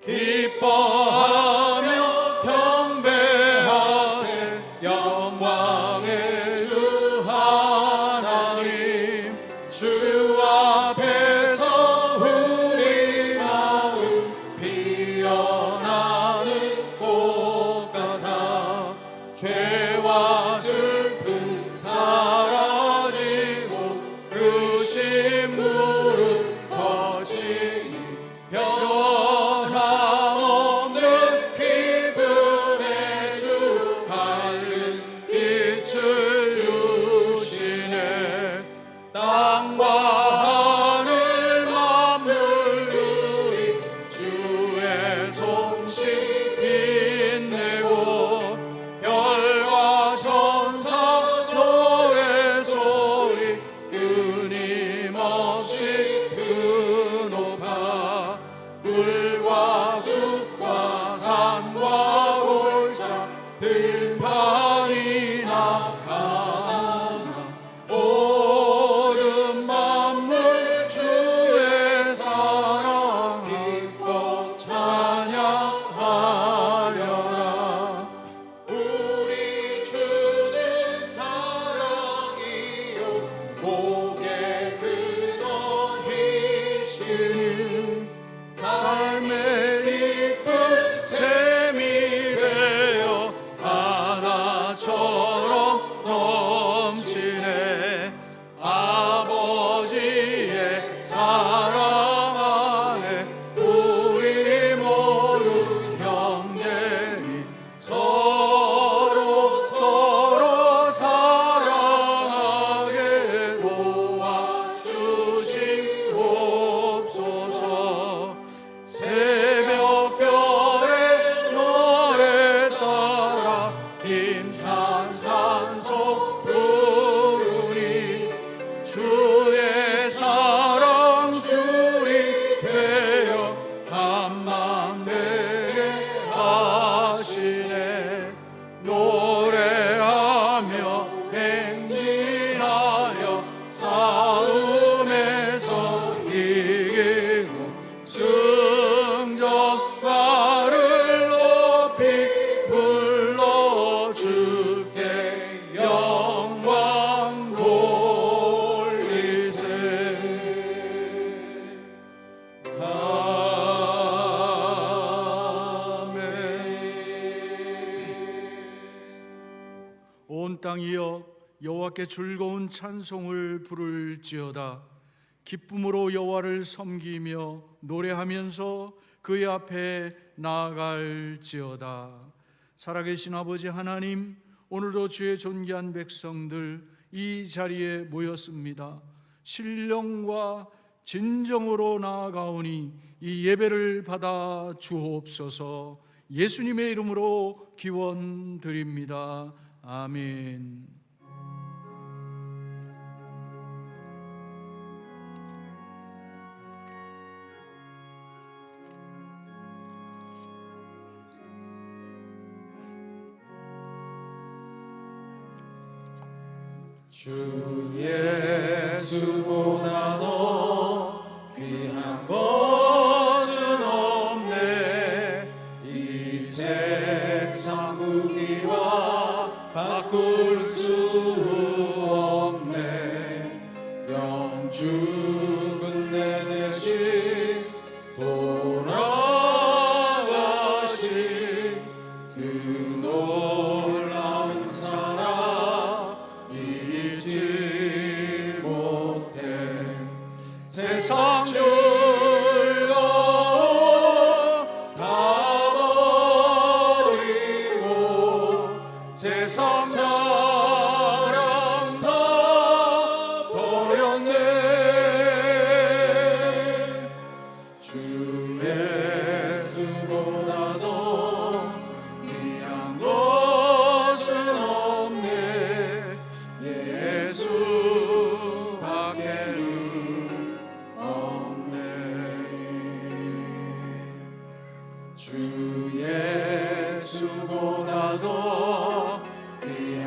기뻐하며 경배하세 영광의 주 하나님. 주 앞에서 우리 마음 피어나는 꽃 같아 죄와 슬픔 사라지고 그신 무릇 거시니 변함없는 기쁨의 주 밝은 빛을 주시네. 땅과 하늘 만물들이 주의 솜씨 빛내고 별과 천사 노래 소리 끊임없이 드높아 물과 숲과 산과 골짜 들판이나 바다나 모든 만물 주의 사랑 기뻐 찬양하여라. 우리 주는 사랑이요 목에 근원이시니 삶의 이쁜 샘이 되어 하나처럼 넘치네. 아버지의 사랑 안에 우리 모두 형제니 서로 사랑하게 도와주시옵소서. 새벽별의 노래 따라 힘찬 찬송 부르니 주의 사랑 줄이 되어 한만 되게 하시네. 노래하며 행진하여 싸움에서 이기고 승전가를 높이 불러줄게 영광 돌리세. 온 땅이여 여호와께 즐거운 찬송을 부를지어다. 기쁨으로 여호와를 섬기며 노래하면서 그의 앞에 나아갈지어다. 살아계신 아버지 하나님, 오늘도 주의 존귀한 백성들 이 자리에 모였습니다. 신령과 진정으로 나아가오니 이 예배를 받아 주옵소서. 예수님의 이름으로 기원드립니다. 아멘. 주 예수보다 더 귀한 것은 없네. 이 세상 무기와 바꿀 수 없네. 영죽은 내 대신 돌아가신 그 놀라운 사랑 잊지 못해. 세상 즐거움 다 버리고 세상 자랑 다 버렸네. 주 예수보다 더 귀한 것은 없네. 예수밖에는 없네. 주 예수보다 더 귀한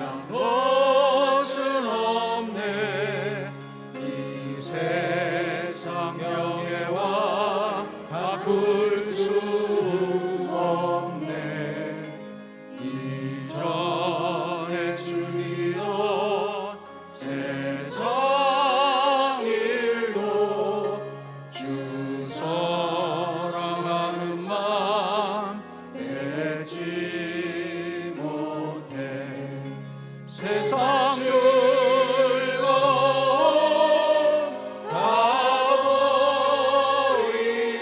세상 즐거움 다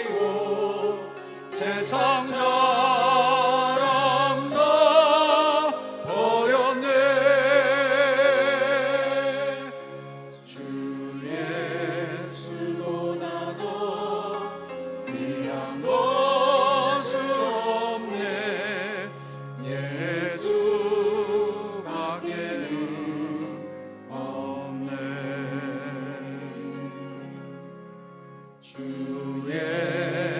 버리고 세상 자랑 다 버렸네. 주 예수보다도 귀한 것은 없네. 예수밖에는 없네. 주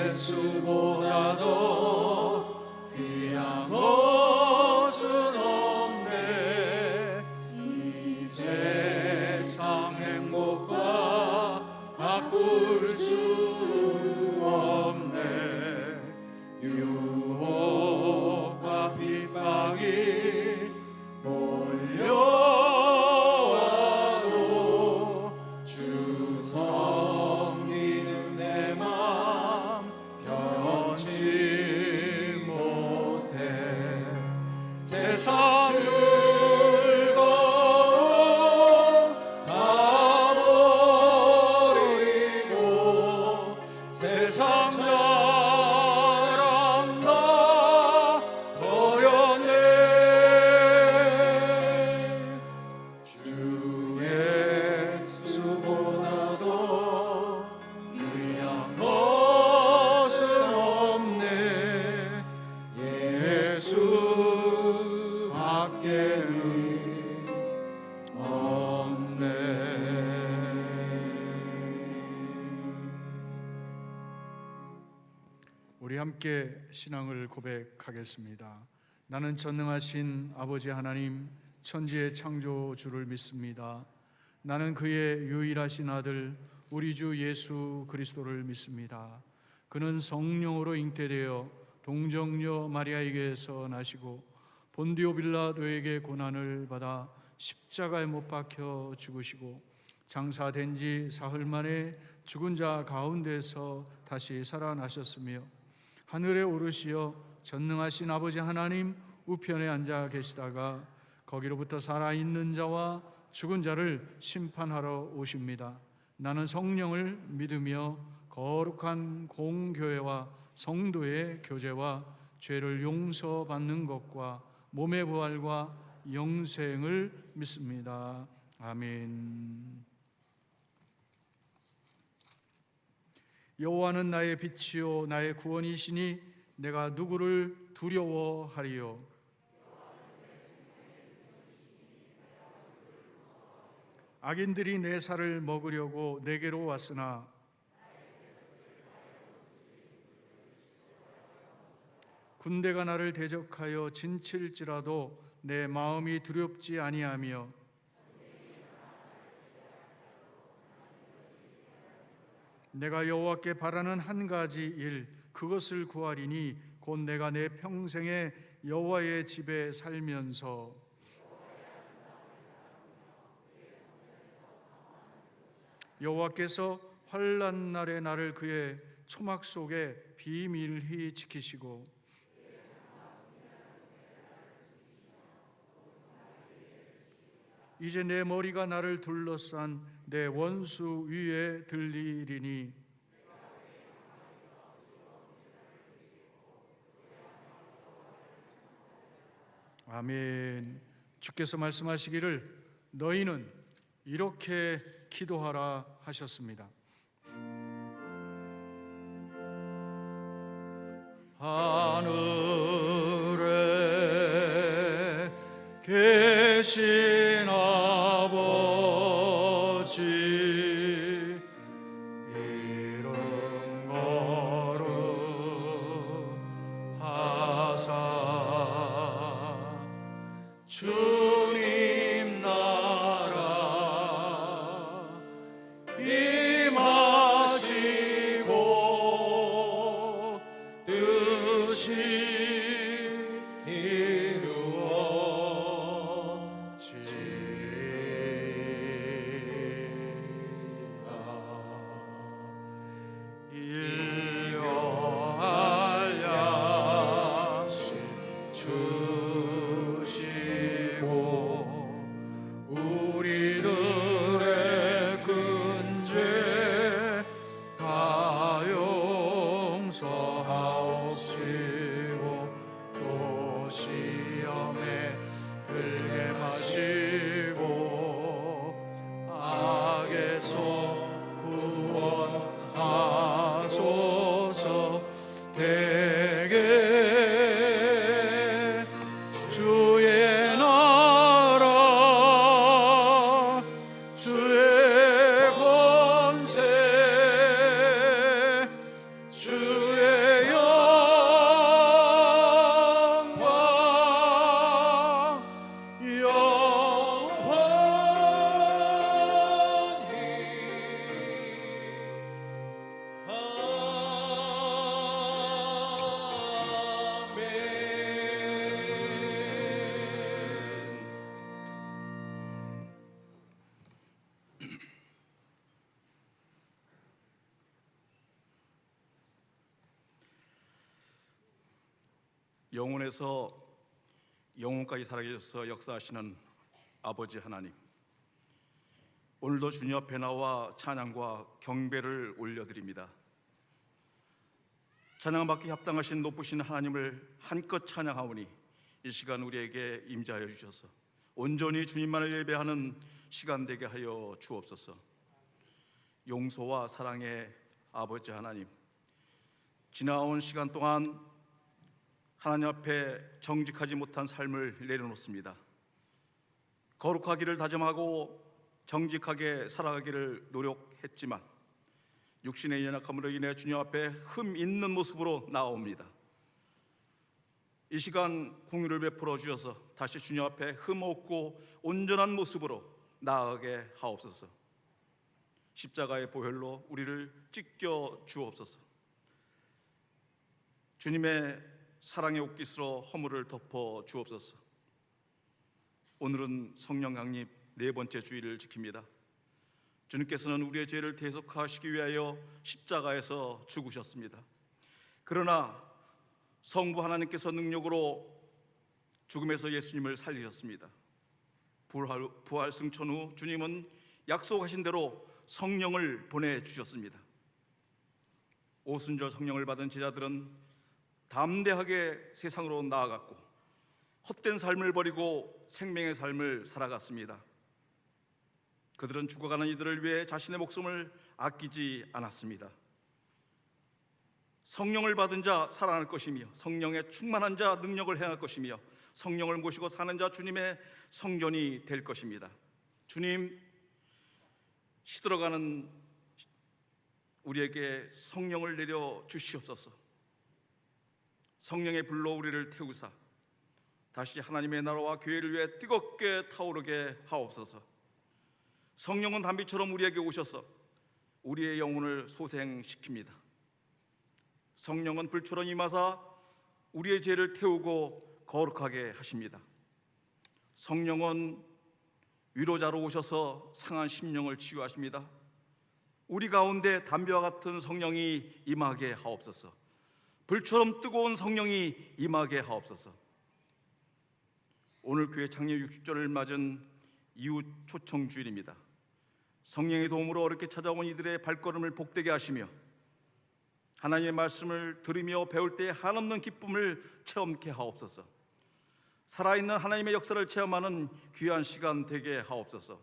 예수보다도 귀한 것은 없네. 이 세상 행복과 바꿀 수 없네. 유혹과 핍박이 몰려와도 주 섬기는 내 맘 변치 못해. 세상 즐거움 다 버리고 세상 자랑 다 버렸네. 주 예수보다도 귀한 것은 없네. 예수밖에는 없네. 우리 함께 신앙을 고백하겠습니다. 나는 전능하신 아버지 하나님, 천지의 창조주를 믿습니다. 나는 그의 유일하신 아들 우리 주 예수 그리스도를 믿습니다. 그는 성령으로 잉태되어 동정녀 마리아에게서 나시고 본디오 빌라도에게 고난을 받아 십자가에 못 박혀 죽으시고 장사된 지 사흘 만에 죽은 자 가운데서 다시 살아나셨으며 하늘에 오르시어 전능하신 아버지 하나님 우편에 앉아 계시다가 거기로부터 살아있는 자와 죽은 자를 심판하러 오십니다. 나는 성령을 믿으며 거룩한 공교회와 성도의 교제와 죄를 용서받는 것과 몸의 부활과 영생을 믿습니다. 아멘. 여호와는 나의 빛이요 나의 구원이시니 내가 누구를 두려워하리요. 악인들이 내 살을 먹으려고 내게로 왔으나 군대가 나를 대적하여 진칠지라도 내 마음이 두렵지 아니하며 내가 여호와께 바라는 한 가지 일 그것을 구하리니 곧 내가 내 평생에 여호와의 집에 살면서 여호와께서 환난 날에 나를 그의 초막 속에 비밀히 지키시고 이제 내 머리가 나를 둘러싼 내 원수 위에 들리리니 아멘. 주께서 말씀하시기를 너희는 이렇게 기도하라 하셨습니다. 하늘에 계신 아버지 이름 거룩하사 주님 나라 임하시고 뜻이 일용할 양식 주시고 영혼에서 영혼까지 살아계셔서 역사하시는 아버지 하나님, 오늘도 주님 앞에 나와 찬양과 경배를 올려드립니다. 찬양받기 합당하신 높으신 하나님을 한껏 찬양하오니 이 시간 우리에게 임재하여 주셔서 온전히 주님만을 예배하는 시간 되게 하여 주옵소서. 용서와 사랑의 아버지 하나님, 지나온 시간 동안 하나님 앞에 정직하지 못한 삶을 내려놓습니다. 거룩하기를 다짐하고 정직하게 살아가기를 노력했지만 육신의 연약함으로 인해 주님 앞에 흠 있는 모습으로 나옵니다. 이 시간 긍휼을 베풀어 주셔서 다시 주님 앞에 흠 없고 온전한 모습으로 나아가게 하옵소서. 십자가의 보혈로 우리를 찢겨 주옵소서. 주님의 사랑의 옷깃으로 허물을 덮어 주옵소서. 오늘은 성령 강립 네 번째 주일을 지킵니다. 주님께서는 우리의 죄를 대속하시기 위하여 십자가에서 죽으셨습니다. 그러나 성부 하나님께서 능력으로 죽음에서 예수님을 살리셨습니다. 부활 승천 후 주님은 약속하신 대로 성령을 보내주셨습니다. 오순절 성령을 받은 제자들은 담대하게 세상으로 나아갔고 헛된 삶을 버리고 생명의 삶을 살아갔습니다. 그들은 죽어가는 이들을 위해 자신의 목숨을 아끼지 않았습니다. 성령을 받은 자 살아날 것이며 성령에 충만한 자 능력을 행할 것이며 성령을 모시고 사는 자 주님의 성전이 될 것입니다. 주님, 시들어가는 우리에게 성령을 내려 주시옵소서. 성령의 불로 우리를 태우사 다시 하나님의 나라와 교회를 위해 뜨겁게 타오르게 하옵소서. 성령은 단비처럼 우리에게 오셔서 우리의 영혼을 소생시킵니다. 성령은 불처럼 임하사 우리의 죄를 태우고 거룩하게 하십니다. 성령은 위로자로 오셔서 상한 심령을 치유하십니다. 우리 가운데 담비와 같은 성령이 임하게 하옵소서. 불처럼 뜨거운 성령이 임하게 하옵소서. 오늘 교회 창립 60주년을 맞은 이웃 초청 주일입니다. 성령의 도움으로 어렵게 찾아온 이들의 발걸음을 복되게 하시며 하나님의 말씀을 들으며 배울 때의 한없는 기쁨을 체험케 하옵소서. 살아있는 하나님의 역사를 체험하는 귀한 시간 되게 하옵소서.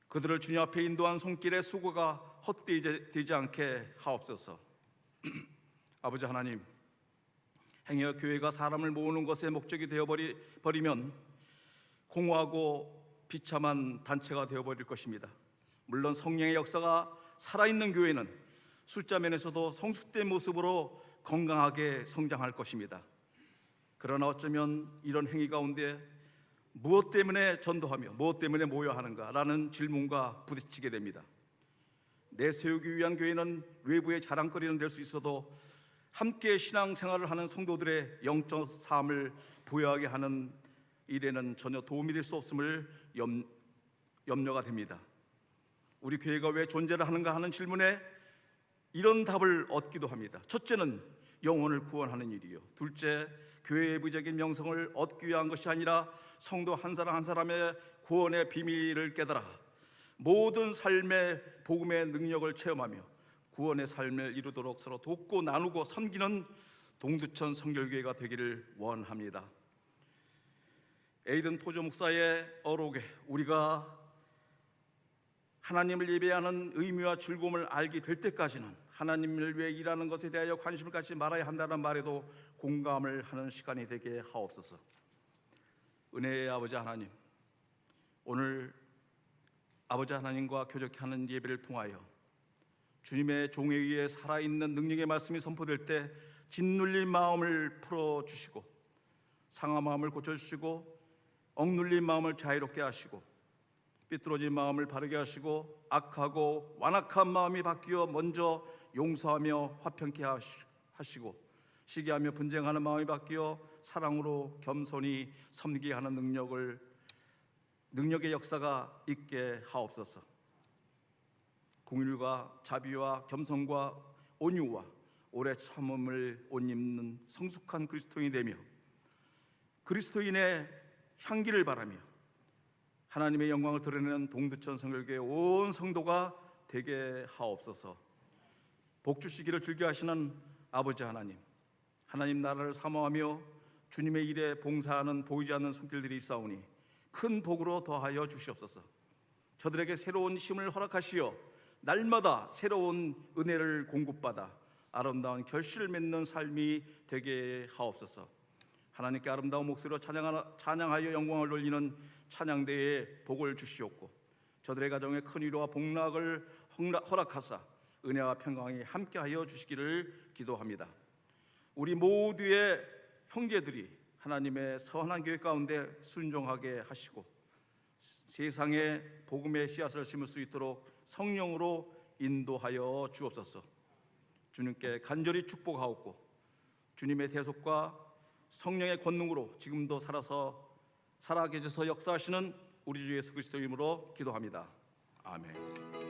그들을 주님 앞에 인도한 손길의 수고가 헛되지 않게 하옵소서. 아버지 하나님, 행여 교회가 사람을 모으는 것의 목적이 되어버리면 공허하고 비참한 단체가 되어버릴 것입니다. 물론 성령의 역사가 살아있는 교회는 숫자 면에서도 성숙된 모습으로 건강하게 성장할 것입니다. 그러나 어쩌면 이런 행위 가운데 무엇 때문에 전도하며 무엇 때문에 모여야 하는가라는 질문과 부딪히게 됩니다. 내세우기 위한 교회는 외부의 자랑거리는 될 수 있어도 함께 신앙생활을 하는 성도들의 영적 삶을 부여하게 하는 일에는 전혀 도움이 될 수 없음을 염려가 됩니다. 우리 교회가 왜 존재를 하는가 하는 질문에 이런 답을 얻기도 합니다. 첫째는 영혼을 구원하는 일이요. 둘째, 교회의 외부적인 명성을 얻기 위한 것이 아니라 성도 한 사람 한 사람의 구원의 비밀을 깨달아 모든 삶의 복음의 능력을 체험하며 구원의 삶을 이루도록 서로 돕고 나누고 섬기는 동두천 성결교회가 되기를 원합니다. 에이든 포조 목사의 어록에 우리가 하나님을 예배하는 의미와 즐거움을 알게 될 때까지는 하나님을 위해 일하는 것에 대하여 관심을 갖지 말아야 한다는 말에도 공감을 하는 시간이 되게 하옵소서. 은혜의 아버지 하나님, 오늘 아버지 하나님과 교제케 하는 예배를 통하여 주님의 종에 의해 살아있는 능력의 말씀이 선포될 때 짓눌린 마음을 풀어주시고 상한 마음을 고쳐주시고 억눌린 마음을 자유롭게 하시고 삐뚤어진 마음을 바르게 하시고 악하고 완악한 마음이 바뀌어 먼저 용서하며 화평케 하시고 시기하며 분쟁하는 마음이 바뀌어 사랑으로 겸손히 섬기게 하는 능력의 역사가 있게 하옵소서. 공율과 자비와 겸손과 온유와 오래 참음을 옷 입는 성숙한 그리스도인이 되며 그리스도인의 향기를 바라며 하나님의 영광을 드러내는 동두천 성결교회 온 성도가 되게 하옵소서. 복 주시기를 즐겨하시는 아버지 하나님, 하나님 나라를 사모하며 주님의 일에 봉사하는 보이지 않는 손길들이 있사오니 큰 복으로 더하여 주시옵소서. 저들에게 새로운 힘을 허락하시어 날마다 새로운 은혜를 공급받아 아름다운 결실을 맺는 삶이 되게 하옵소서. 하나님께 아름다운 목소리로 찬양하여 영광을 돌리는 찬양대에 복을 주시옵고 저들의 가정에 큰 위로와 복락을 허락하사 은혜와 평강이 함께하여 주시기를 기도합니다. 우리 모두의 형제들이 하나님의 선한 계획 가운데 순종하게 하시고 세상에 복음의 씨앗을 심을 수 있도록 성령으로 인도하여 주옵소서. 주님께 간절히 축복하옵고 주님의 대속과 성령의 권능으로 지금도 살아계셔서 역사하시는 우리 주 예수 그리스도의 이름으로 기도합니다. 아멘.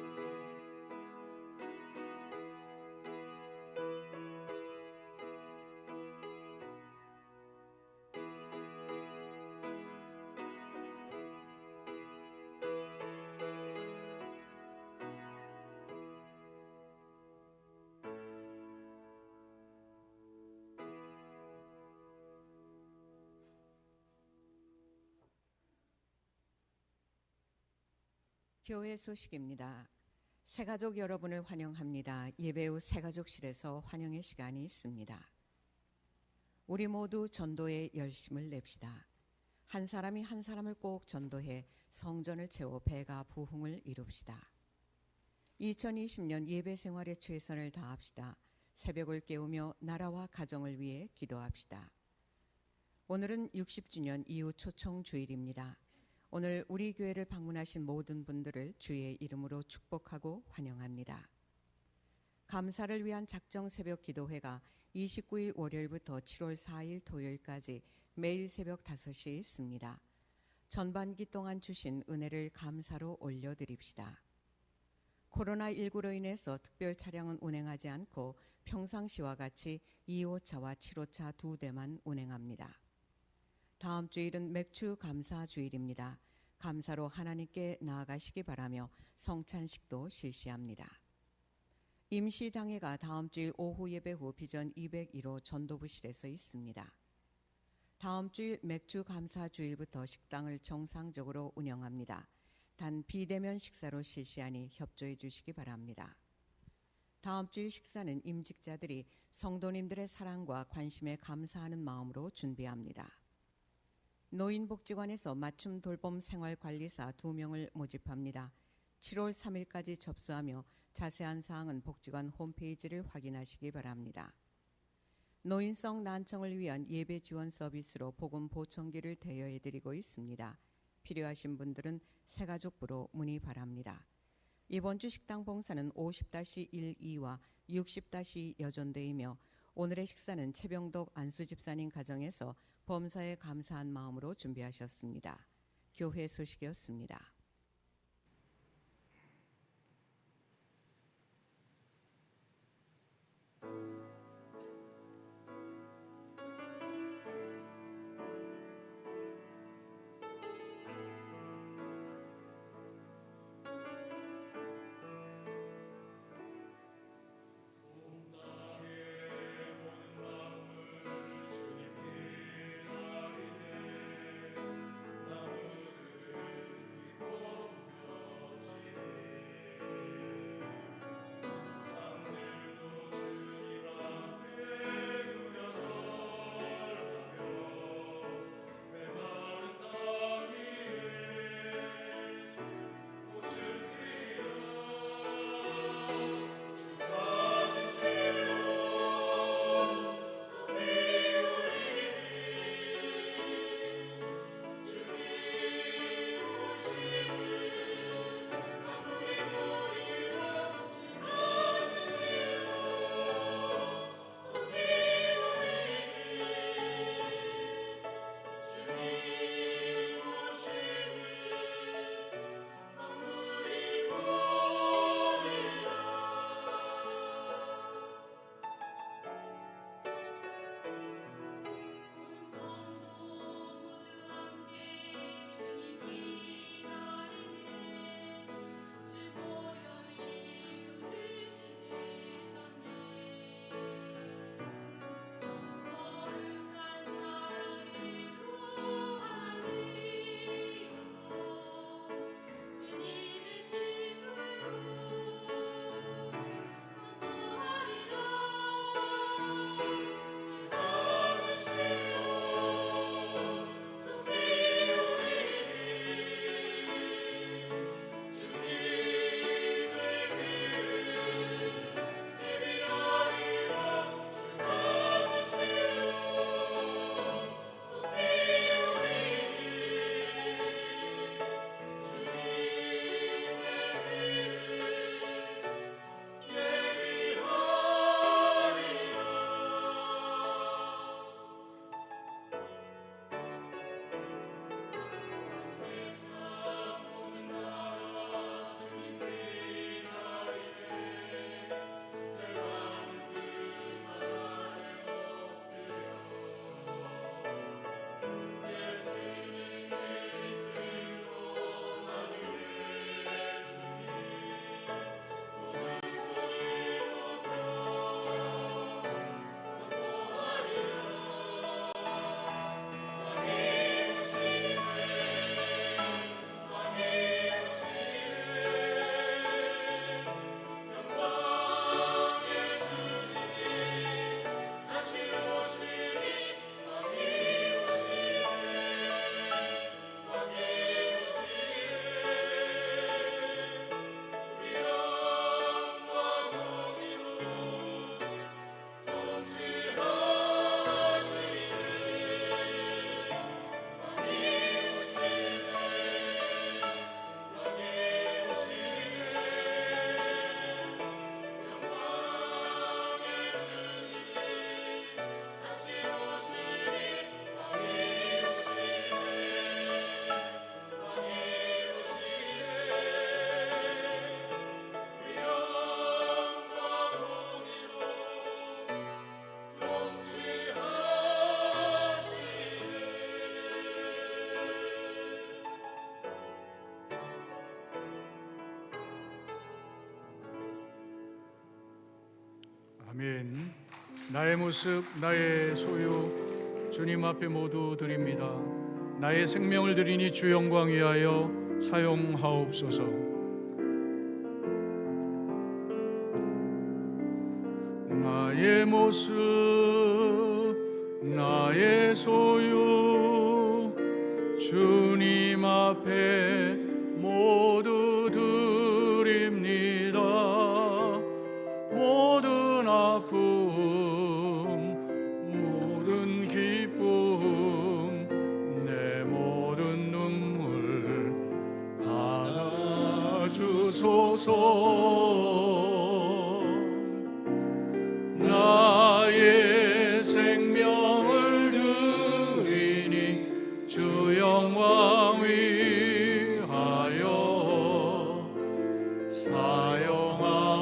교회 소식입니다. 새가족 여러분을 환영합니다. 예배 후 새가족실에서 환영의 시간이 있습니다. 우리 모두 전도에 열심을 냅시다. 한 사람이 한 사람을 꼭 전도해 성전을 채워 배가 부흥을 이룹시다. 2020년 예배 생활에 최선을 다합시다. 새벽을 깨우며 나라와 가정을 위해 기도합시다. 오늘은 60주년 이후 초청 주일입니다. 오늘 우리 교회를 방문하신 모든 분들을 주의 이름으로 축복하고 환영합니다. 감사를 위한 작정 새벽 기도회가 29일 월요일부터 7월 4일 토요일까지 매일 새벽 5시에 있습니다. 전반기 동안 주신 은혜를 감사로 올려드립시다. 코로나19로 인해서 특별 차량은 운행하지 않고 평상시와 같이 2호차와 7호차 2대만 운행합니다. 다음 주일은 맥주 감사 주일입니다. 감사로 하나님께 나아가시기 바라며 성찬식도 실시합니다. 임시당회가 다음 주일 오후 예배 후 비전 201호 전도부실에서 있습니다. 다음 주일 맥주 감사 주일부터 식당을 정상적으로 운영합니다. 단 비대면 식사로 실시하니 협조해 주시기 바랍니다. 다음 주일 식사는 임직자들이 성도님들의 사랑과 관심에 감사하는 마음으로 준비합니다. 노인복지관에서 맞춤 돌봄 생활관리사 2명을 모집합니다. 7월 3일까지 접수하며 자세한 사항은 복지관 홈페이지를 확인하시기 바랍니다. 노인성 난청을 위한 예배 지원 서비스로 복음 보청기를 대여해드리고 있습니다. 필요하신 분들은 새가족부로 문의 바랍니다. 이번 주 식당 봉사는 50-12와 60- 여전대이며 오늘의 식사는 최병덕 안수집사님 가정에서 범사에 감사한 마음으로 준비하셨습니다. 교회 소식이었습니다. 아멘. 나의 모습, 나의 소유 주님 앞에 모두 드립니다. 나의 생명을 드리니 주 영광 위하여 사용하옵소서. 나의 모습, 나의 소유 주님 앞에 모두 드립니다. 모든 아픔, 모든 기쁨, 내 모든 눈물 받아주소서. 나의 생명을 드리니 주 영광 위하여 사용하옵소서.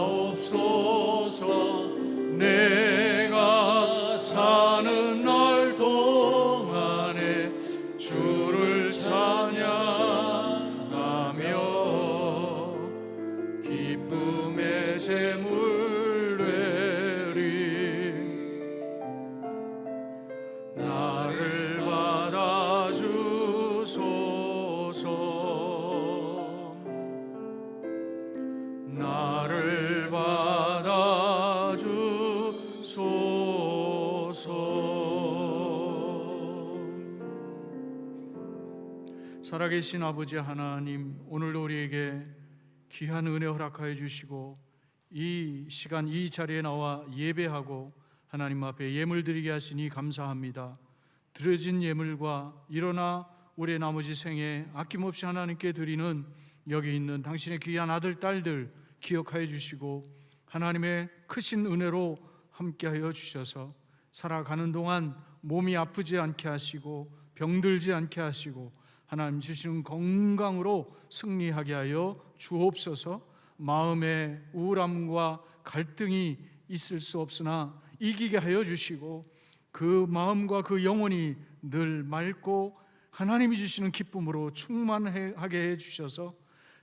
내가 사는 날 동안에 주를 찬양하며 기쁨의 제물 되리. 나를 받아주소서. 나를 받아주소서. 살아계신 아버지 하나님, 오늘도 우리에게 귀한 은혜 허락하여 주시고 이 시간 이 자리에 나와 예배하고 하나님 앞에 예물 드리게 하시니 감사합니다. 드려진 예물과 일어나 우리의 나머지 생에 아낌없이 하나님께 드리는 여기 있는 당신의 귀한 아들 딸들 기억하여 주시고 하나님의 크신 은혜로 함께하여 주셔서 살아가는 동안 몸이 아프지 않게 하시고 병들지 않게 하시고 하나님 주시는 건강으로 승리하게 하여 주옵소서. 마음의 우울함과 갈등이 있을 수 없으나 이기게 하여 주시고 그 마음과 그 영혼이 늘 맑고 하나님이 주시는 기쁨으로 충만하게 해 주셔서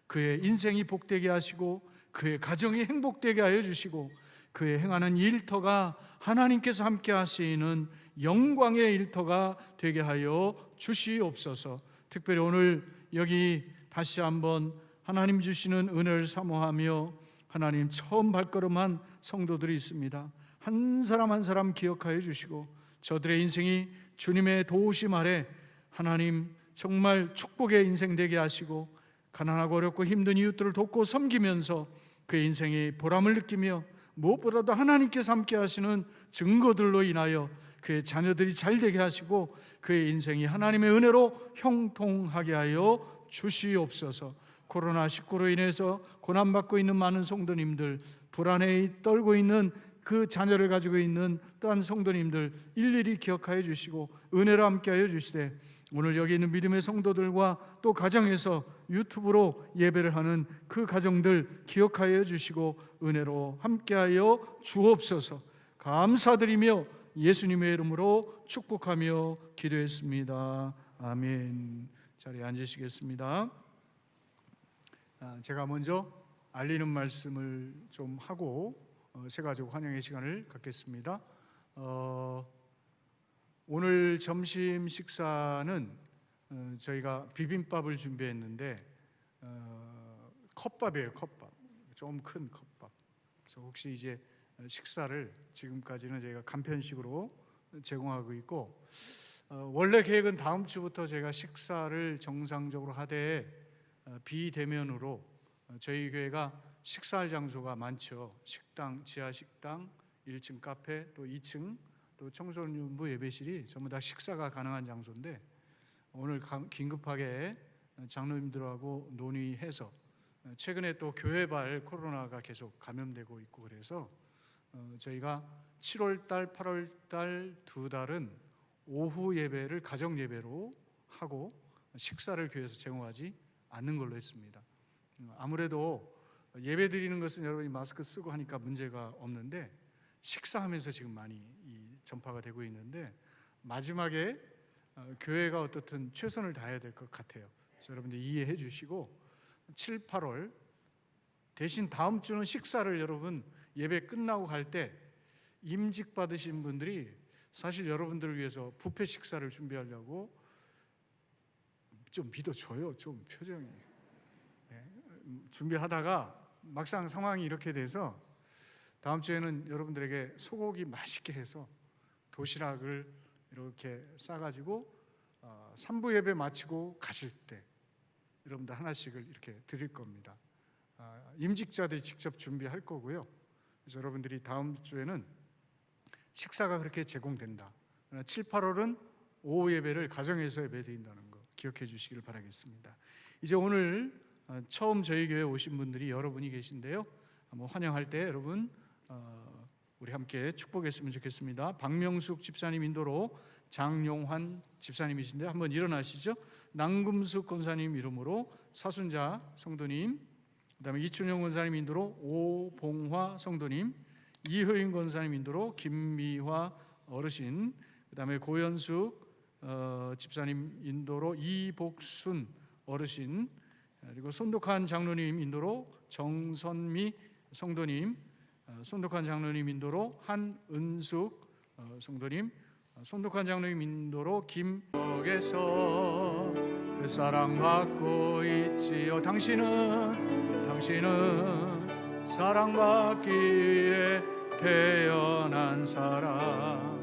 그의 인생이 복되게 하시고 그의 가정이 행복되게 하여 주시고 그의 행하는 일터가 하나님께서 함께 하시는 영광의 일터가 되게 하여 주시옵소서. 특별히 오늘 여기 다시 한번 하나님 주시는 은혜를 사모하며 하나님 처음 발걸음한 성도들이 있습니다. 한 사람 한 사람 기억하여 주시고 저들의 인생이 주님의 도우심 아래 하나님 정말 축복의 인생 되게 하시고 가난하고 어렵고 힘든 이웃들을 돕고 섬기면서 그의 인생이 보람을 느끼며 무엇보다도 하나님께서 함께 하시는 증거들로 인하여 그의 자녀들이 잘 되게 하시고 그의 인생이 하나님의 은혜로 형통하게 하여 주시옵소서. 코로나19로 인해서 고난받고 있는 많은 성도님들, 불안에 떨고 있는 그 자녀를 가지고 있는 또한 성도님들 일일이 기억하여 주시고 은혜로 함께하여 주시되 오늘 여기 있는 믿음의 성도들과 또 가정에서 유튜브로 예배를 하는 그 가정들 기억하여 주시고 은혜로 함께하여 주옵소서. 감사드리며 예수님의 이름으로 축복하며 기도했습니다. 아멘. 자리에 앉으시겠습니다. 제가 먼저 알리는 말씀을 좀 하고 새가족 환영의 시간을 갖겠습니다. 오늘 점심 식사는 저희가 비빔밥을 준비했는데 컵밥이에요. 컵밥, 좀 큰 컵밥. 그래서 혹시 이제 식사를 지금까지는 저희가 간편식으로 제공하고 있고 원래 계획은 다음 주부터 제가 식사를 정상적으로 하되 비대면으로 저희 교회가 식사할 장소가 많죠. 식당, 지하 식당, 1층 카페, 또 2층 또 청소년부 예배실이 전부 다 식사가 가능한 장소인데 오늘 긴급하게 장로님들하고 논의해서 최근에 또 교회발 코로나가 계속 감염되고 있고 그래서 저희가 7월달, 8월달 두 달은 오후 예배를 가정 예배로 하고 식사를 교회에서 제공하지 않는 걸로 했습니다. 아무래도 예배 드리는 것은 여러분이 마스크 쓰고 하니까 문제가 없는데 식사하면서 지금 많이 전파가 되고 있는데 마지막에 교회가 어떻든 최선을 다해야 될 것 같아요. 그래서 여러분들 이해해 주시고 7, 8월 대신 다음 주는 식사를 여러분 예배 끝나고 갈 때 임직 받으신 분들이 사실 여러분들을 위해서 뷔페 식사를 준비하려고 좀 믿어줘요. 좀 표정이. 준비하다가 막상 상황이 이렇게 돼서 다음 주에는 여러분들에게 소고기 맛있게 해서 도시락을 이렇게 싸가지고 3부 예배 마치고 가실 때 여러분들 하나씩을 이렇게 드릴 겁니다. 임직자들이 직접 준비할 거고요. 그래서 여러분들이 다음 주에는 식사가 그렇게 제공된다. 7, 8월은 오후 예배를 가정에서 예배 드린다는 거 기억해 주시길 바라겠습니다. 이제 오늘 처음 저희 교회 오신 분들이 여러분이 계신데요. 한번 환영할 때 여러분 우리 함께 축복했으면 좋겠습니다. 박명숙 집사님 인도로 장용환 집사님이신데 한번 일어나시죠. 남금숙 권사님 이름으로 사순자 성도님, 그다음에 이춘영 권사님 인도로 오봉화 성도님, 이효인 권사님 인도로 김미화 어르신, 그다음에 고현숙 집사님 인도로 이복순 어르신, 그리고 손독한 장로님 인도로 정선미 성도님, 손독한 장로님 인도로 한은숙 성도님, 손독한 장로님 인도로 김덕에서 사랑받고 있지요. 당신은 사랑받기에 태어난 사람,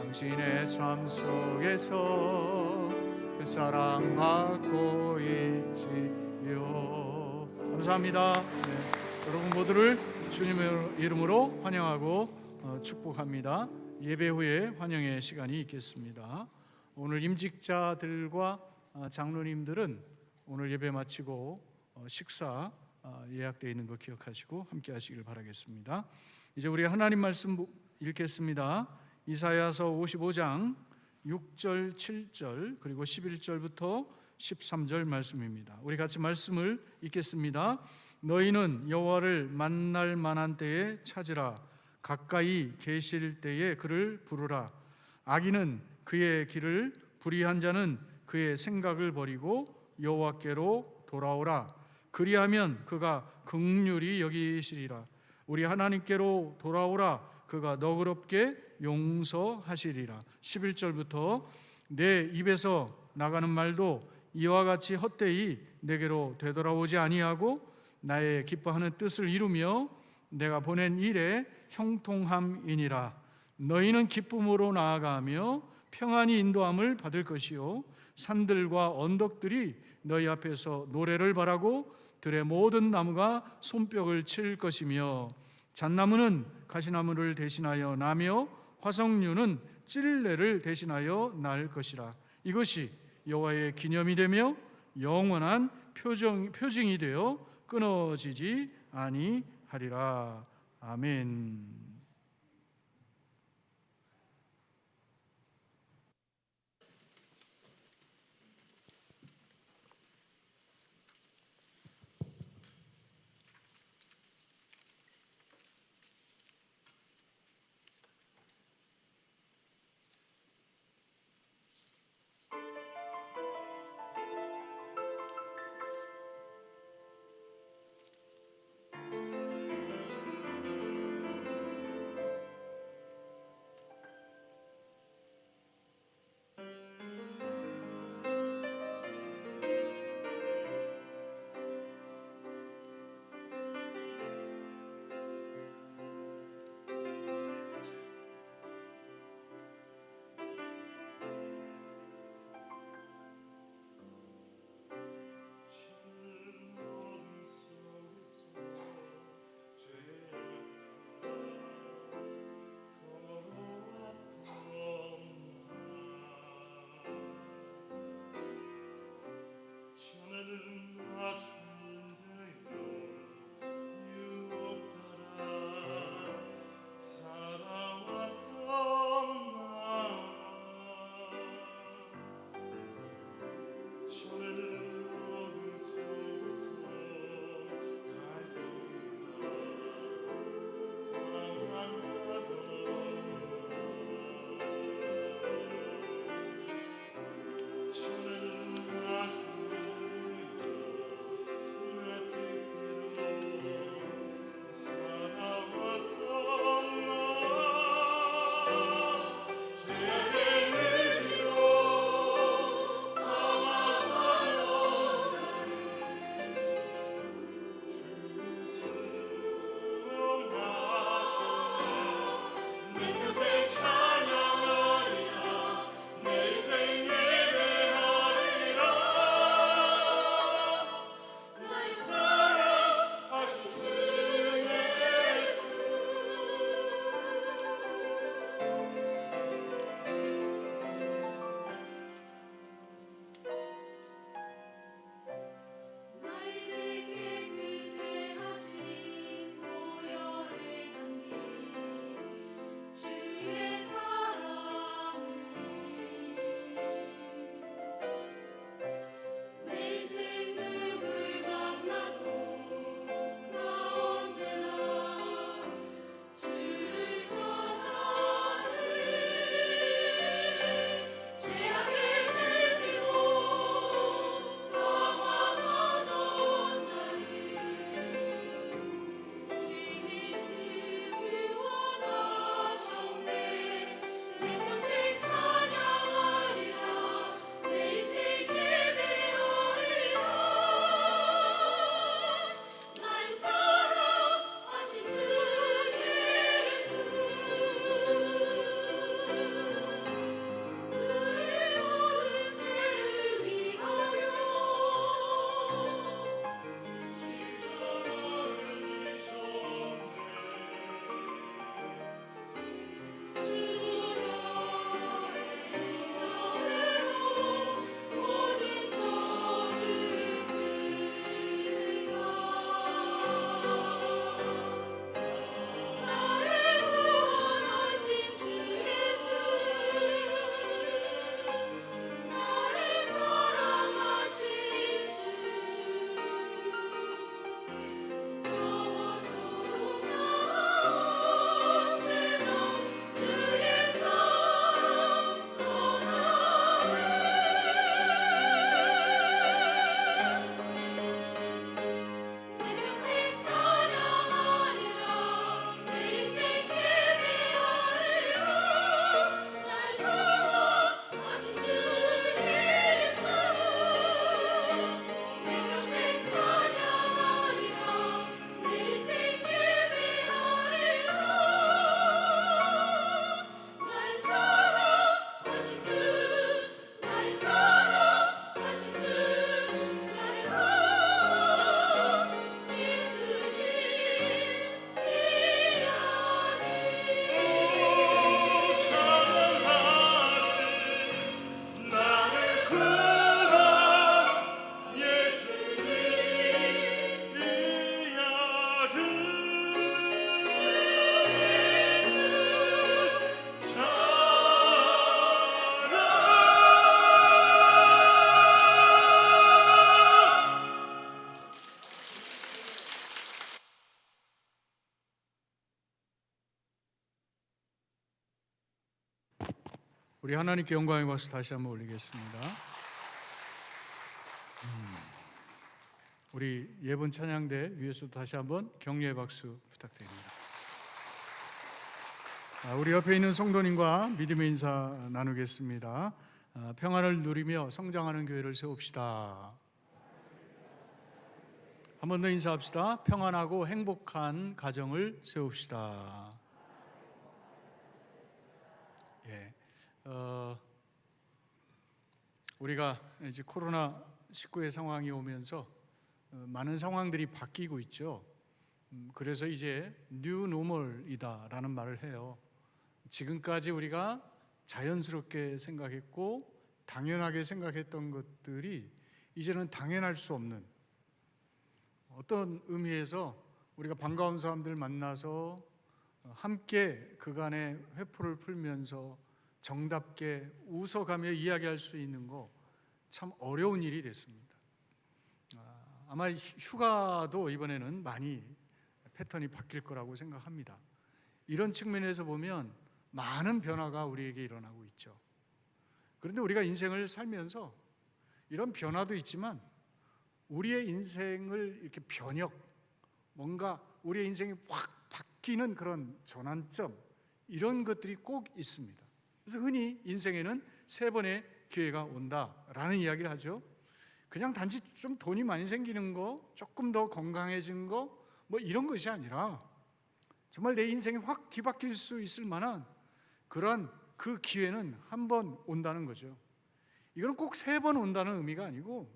당신의 삶 속에서 사랑받고 있지요. 감사합니다. 여러분 모두를 주님의 이름으로 환영하고 축복합니다. 예배 후에 환영의 시간이 있겠습니다. 오늘 임직자들과 장로님들은 오늘 예배 마치고 식사 예약되어 있는 거 기억하시고 함께 하시길 바라겠습니다. 이제 우리 하나님 말씀 읽겠습니다. 이사야서 55장 6절, 7절 그리고 11절부터 13절 말씀입니다. 우리 같이 말씀을 읽겠습니다. 너희는 여호와를 만날 만한 때에 찾으라. 가까이 계실 때에 그를 부르라. 악인은 그의 길을, 불의한 자는 그의 생각을 버리고 여호와께로 돌아오라. 그리하면 그가 긍휼히 여기시리라. 우리 하나님께로 돌아오라. 그가 너그럽게 용서하시리라. 11절부터 내 입에서 나가는 말도 이와 같이 헛되이 내게로 되돌아오지 아니하고 나의 기뻐하는 뜻을 이루며 내가 보낸 일에 형통함이니라. 너희는 기쁨으로 나아가며 평안히 인도함을 받을 것이요 산들과 언덕들이 너희 앞에서 노래를 바라고 들의 모든 나무가 손뼉을 칠 것이며 잣나무는 가시나무를 대신하여 나며 화석류는 찔레를 대신하여 날 것이라. 이것이 여호와의 기념이 되며 영원한 표징이 되어 끊어지지 아니하리라. 아멘. 우리 하나님께 영광의 박수 다시 한번 올리겠습니다. 우리 예분 찬양대 위에서도 다시 한번 격려의 박수 부탁드립니다. 우리 옆에 있는 성도님과 믿음의 인사 나누겠습니다. 평안을 누리며 성장하는 교회를 세웁시다. 한 번 더 인사합시다. 평안하고 행복한 가정을 세웁시다. 예, 우리가 이제 코로나19의 상황이 오면서 많은 상황들이 바뀌고 있죠. 그래서 이제 뉴 노멀이다라는 말을 해요. 지금까지 우리가 자연스럽게 생각했고 당연하게 생각했던 것들이 이제는 당연할 수 없는, 어떤 의미에서 우리가 반가운 사람들 만나서 함께 그간의 회포를 풀면서 정답게 웃어가며 이야기할 수 있는 거 참 어려운 일이 됐습니다. 아마 휴가도 이번에는 많이 패턴이 바뀔 거라고 생각합니다. 이런 측면에서 보면 많은 변화가 우리에게 일어나고 있죠. 그런데 우리가 인생을 살면서 이런 변화도 있지만 우리의 인생을 이렇게 뭔가 우리의 인생이 확 바뀌는 그런 전환점, 이런 것들이 꼭 있습니다. 그래서 흔히 인생에는 3번의 기회가 온다라는 이야기를 하죠. 그냥 단지 좀 돈이 많이 생기는 거, 조금 더 건강해진 거, 뭐 이런 것이 아니라 정말 내 인생이 확 뒤바뀔 수 있을 만한 그러한 그 기회는 한 번 온다는 거죠. 이건 꼭 3번 온다는 의미가 아니고,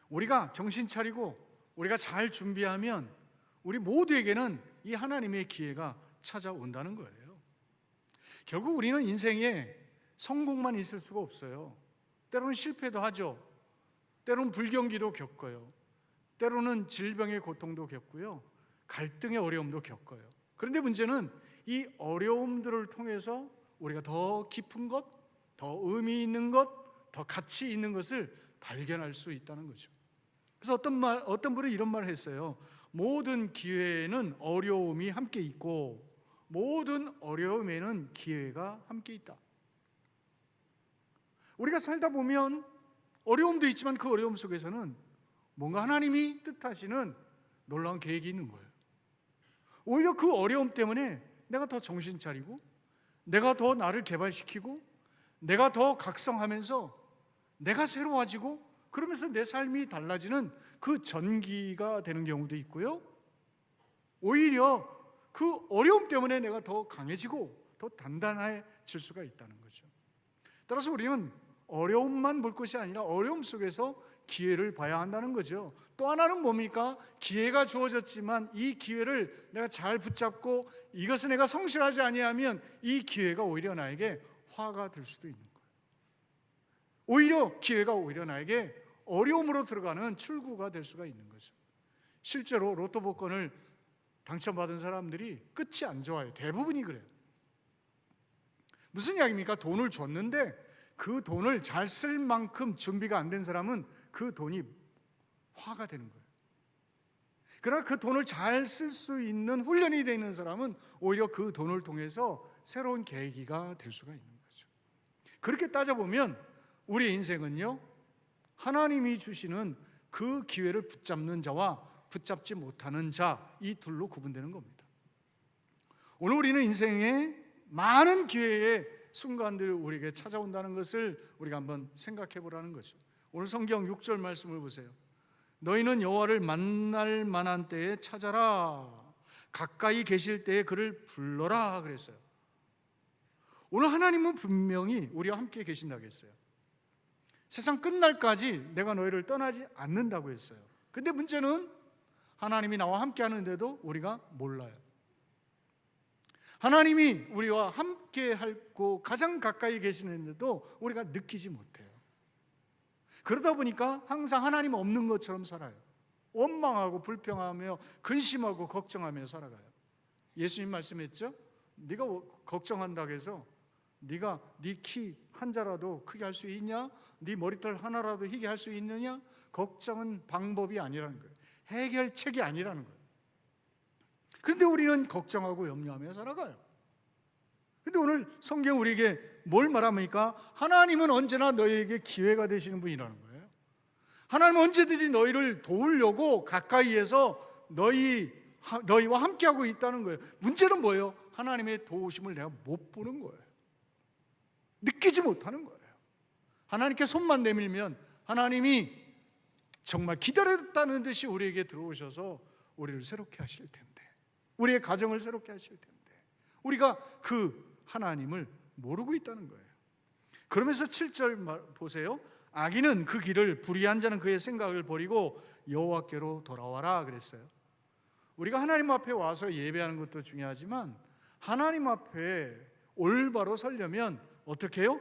우리가 정신 차리고 우리가 잘 준비하면 우리 모두에게는 이 하나님의 기회가 찾아온다는 거예요. 결국 우리는 인생에 성공만 있을 수가 없어요. 때로는 실패도 하죠. 때로는 불경기도 겪어요. 때로는 질병의 고통도 겪고요. 갈등의 어려움도 겪어요. 그런데 문제는 이 어려움들을 통해서 우리가 더 깊은 것, 더 의미 있는 것, 더 가치 있는 것을 발견할 수 있다는 거죠. 그래서 어떤 분은 이런 말을 했어요. 모든 기회에는 어려움이 함께 있고 모든 어려움에는 기회가 함께 있다. 우리가 살다 보면 어려움도 있지만 그 어려움 속에서는 뭔가 하나님이 뜻하시는 놀라운 계획이 있는 거예요. 오히려 그 어려움 때문에 내가 더 정신 차리고 내가 더 나를 개발시키고 내가 더 각성하면서 내가 새로워지고 그러면서 내 삶이 달라지는 그 전기가 되는 경우도 있고요. 오히려 그 어려움 때문에 내가 더 강해지고 더 단단해질 수가 있다는 거죠. 따라서 우리는 어려움만 볼 것이 아니라 어려움 속에서 기회를 봐야 한다는 거죠. 또 하나는 뭡니까? 기회가 주어졌지만 이 기회를 내가 잘 붙잡고 이것을 내가 성실하지 아니하면 이 기회가 오히려 나에게 화가 될 수도 있는 거예요. 오히려 기회가 오히려 나에게 어려움으로 들어가는 출구가 될 수가 있는 거죠. 실제로 로또 복권을 당첨받은 사람들이 끝이 안 좋아요. 대부분이 그래요. 무슨 이야기입니까? 돈을 줬는데 그 돈을 잘 쓸 만큼 준비가 안 된 사람은 그 돈이 화가 되는 거예요. 그러나 그 돈을 잘 쓸 수 있는 훈련이 되어 있는 사람은 오히려 그 돈을 통해서 새로운 계기가 될 수가 있는 거죠. 그렇게 따져보면 우리의 인생은요, 하나님이 주시는 그 기회를 붙잡는 자와 붙잡지 못하는 자, 이 둘로 구분되는 겁니다. 오늘 우리는 인생의 많은 기회의 순간들이 우리에게 찾아온다는 것을 우리가 한번 생각해 보라는 거죠. 오늘 성경 6절 말씀을 보세요. 너희는 여호와를 만날 만한 때에 찾아라. 가까이 계실 때에 그를 불러라 그랬어요. 오늘 하나님은 분명히 우리와 함께 계신다고 했어요. 세상 끝날까지 내가 너희를 떠나지 않는다고 했어요. 근데 문제는 하나님이 나와 함께 하는데도 우리가 몰라요. 하나님이 우리와 함께 하고 가장 가까이 계시는데도 우리가 느끼지 못해요. 그러다 보니까 항상 하나님 없는 것처럼 살아요. 원망하고 불평하며 근심하고 걱정하며 살아가요. 예수님 말씀했죠? 네가 걱정한다고 해서 네가 네 키 한 자라도 크게 할 수 있냐? 네 머리털 하나라도 희게 할 수 있느냐? 걱정은 방법이 아니라는 거예요. 해결책이 아니라는 거예요. 그런데 우리는 걱정하고 염려하며 살아가요. 그런데 오늘 성경 우리에게 뭘 말합니까? 하나님은 언제나 너희에게 기회가 되시는 분이라는 거예요. 하나님은 언제든지 너희를 도우려고 가까이에서 너희와 함께하고 있다는 거예요. 문제는 뭐예요? 하나님의 도우심을 내가 못 보는 거예요. 느끼지 못하는 거예요. 하나님께 손만 내밀면 하나님이 정말 기다렸다는 듯이 우리에게 들어오셔서 우리를 새롭게 하실 텐데, 우리의 가정을 새롭게 하실 텐데 우리가 그 하나님을 모르고 있다는 거예요. 그러면서 7절 보세요. 악인은 그 길을, 불의한 자는 그의 생각을 버리고 여호와께로 돌아와라 그랬어요. 우리가 하나님 앞에 와서 예배하는 것도 중요하지만 하나님 앞에 올바로 서려면 어떻게 해요?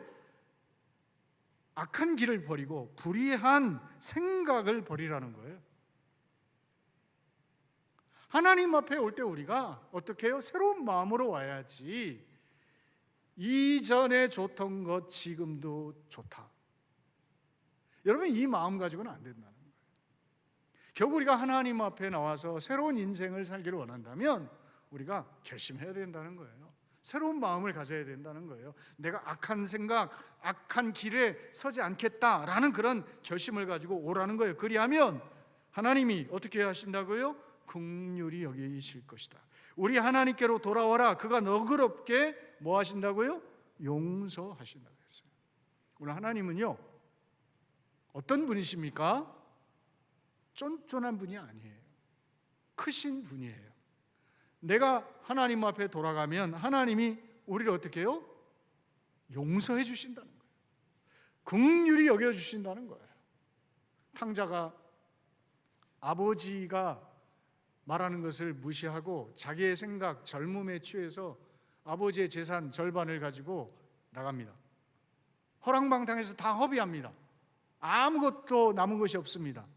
악한 길을 버리고 불의한 생각을 버리라는 거예요. 하나님 앞에 올 때 우리가 어떻게 해요? 새로운 마음으로 와야지. 이전에 좋던 것 지금도 좋다. 여러분, 이 마음 가지고는 안 된다는 거예요. 결국 우리가 하나님 앞에 나와서 새로운 인생을 살기를 원한다면 우리가 결심해야 된다는 거예요. 새로운 마음을 가져야 된다는 거예요. 내가 악한 생각, 악한 길에 서지 않겠다라는 그런 결심을 가지고 오라는 거예요. 그리하면 하나님이 어떻게 하신다고요? 긍휼히 여기실 것이다. 우리 하나님께로 돌아와라. 그가 너그럽게 뭐 하신다고요? 용서하신다고 했어요. 오늘 하나님은요, 어떤 분이십니까? 쫀쫀한 분이 아니에요. 크신 분이에요. 내가 하나님 앞에 돌아가면 하나님이 우리를 어떻게 해요? 용서해 주신다는 거예요. 긍휼히 여겨 주신다는 거예요. 탕자가 아버지가 말하는 것을 무시하고 자기의 생각, 젊음에 취해서 아버지의 재산 절반을 가지고 나갑니다. 허랑방탕해서 다 허비합니다. 아무것도 남은 것이 없습니다.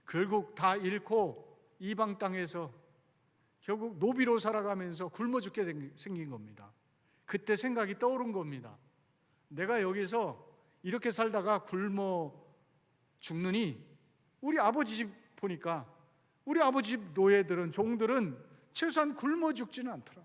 결국 다 잃고 이방 땅에서 결국 노비로 살아가면서 굶어 죽게 생긴 겁니다. 그때 생각이 떠오른 겁니다. 내가 여기서 이렇게 살다가 굶어 죽느니 우리 아버지 집 보니까 우리 아버지 집 노예들은, 종들은 최소한 굶어 죽지는 않더라.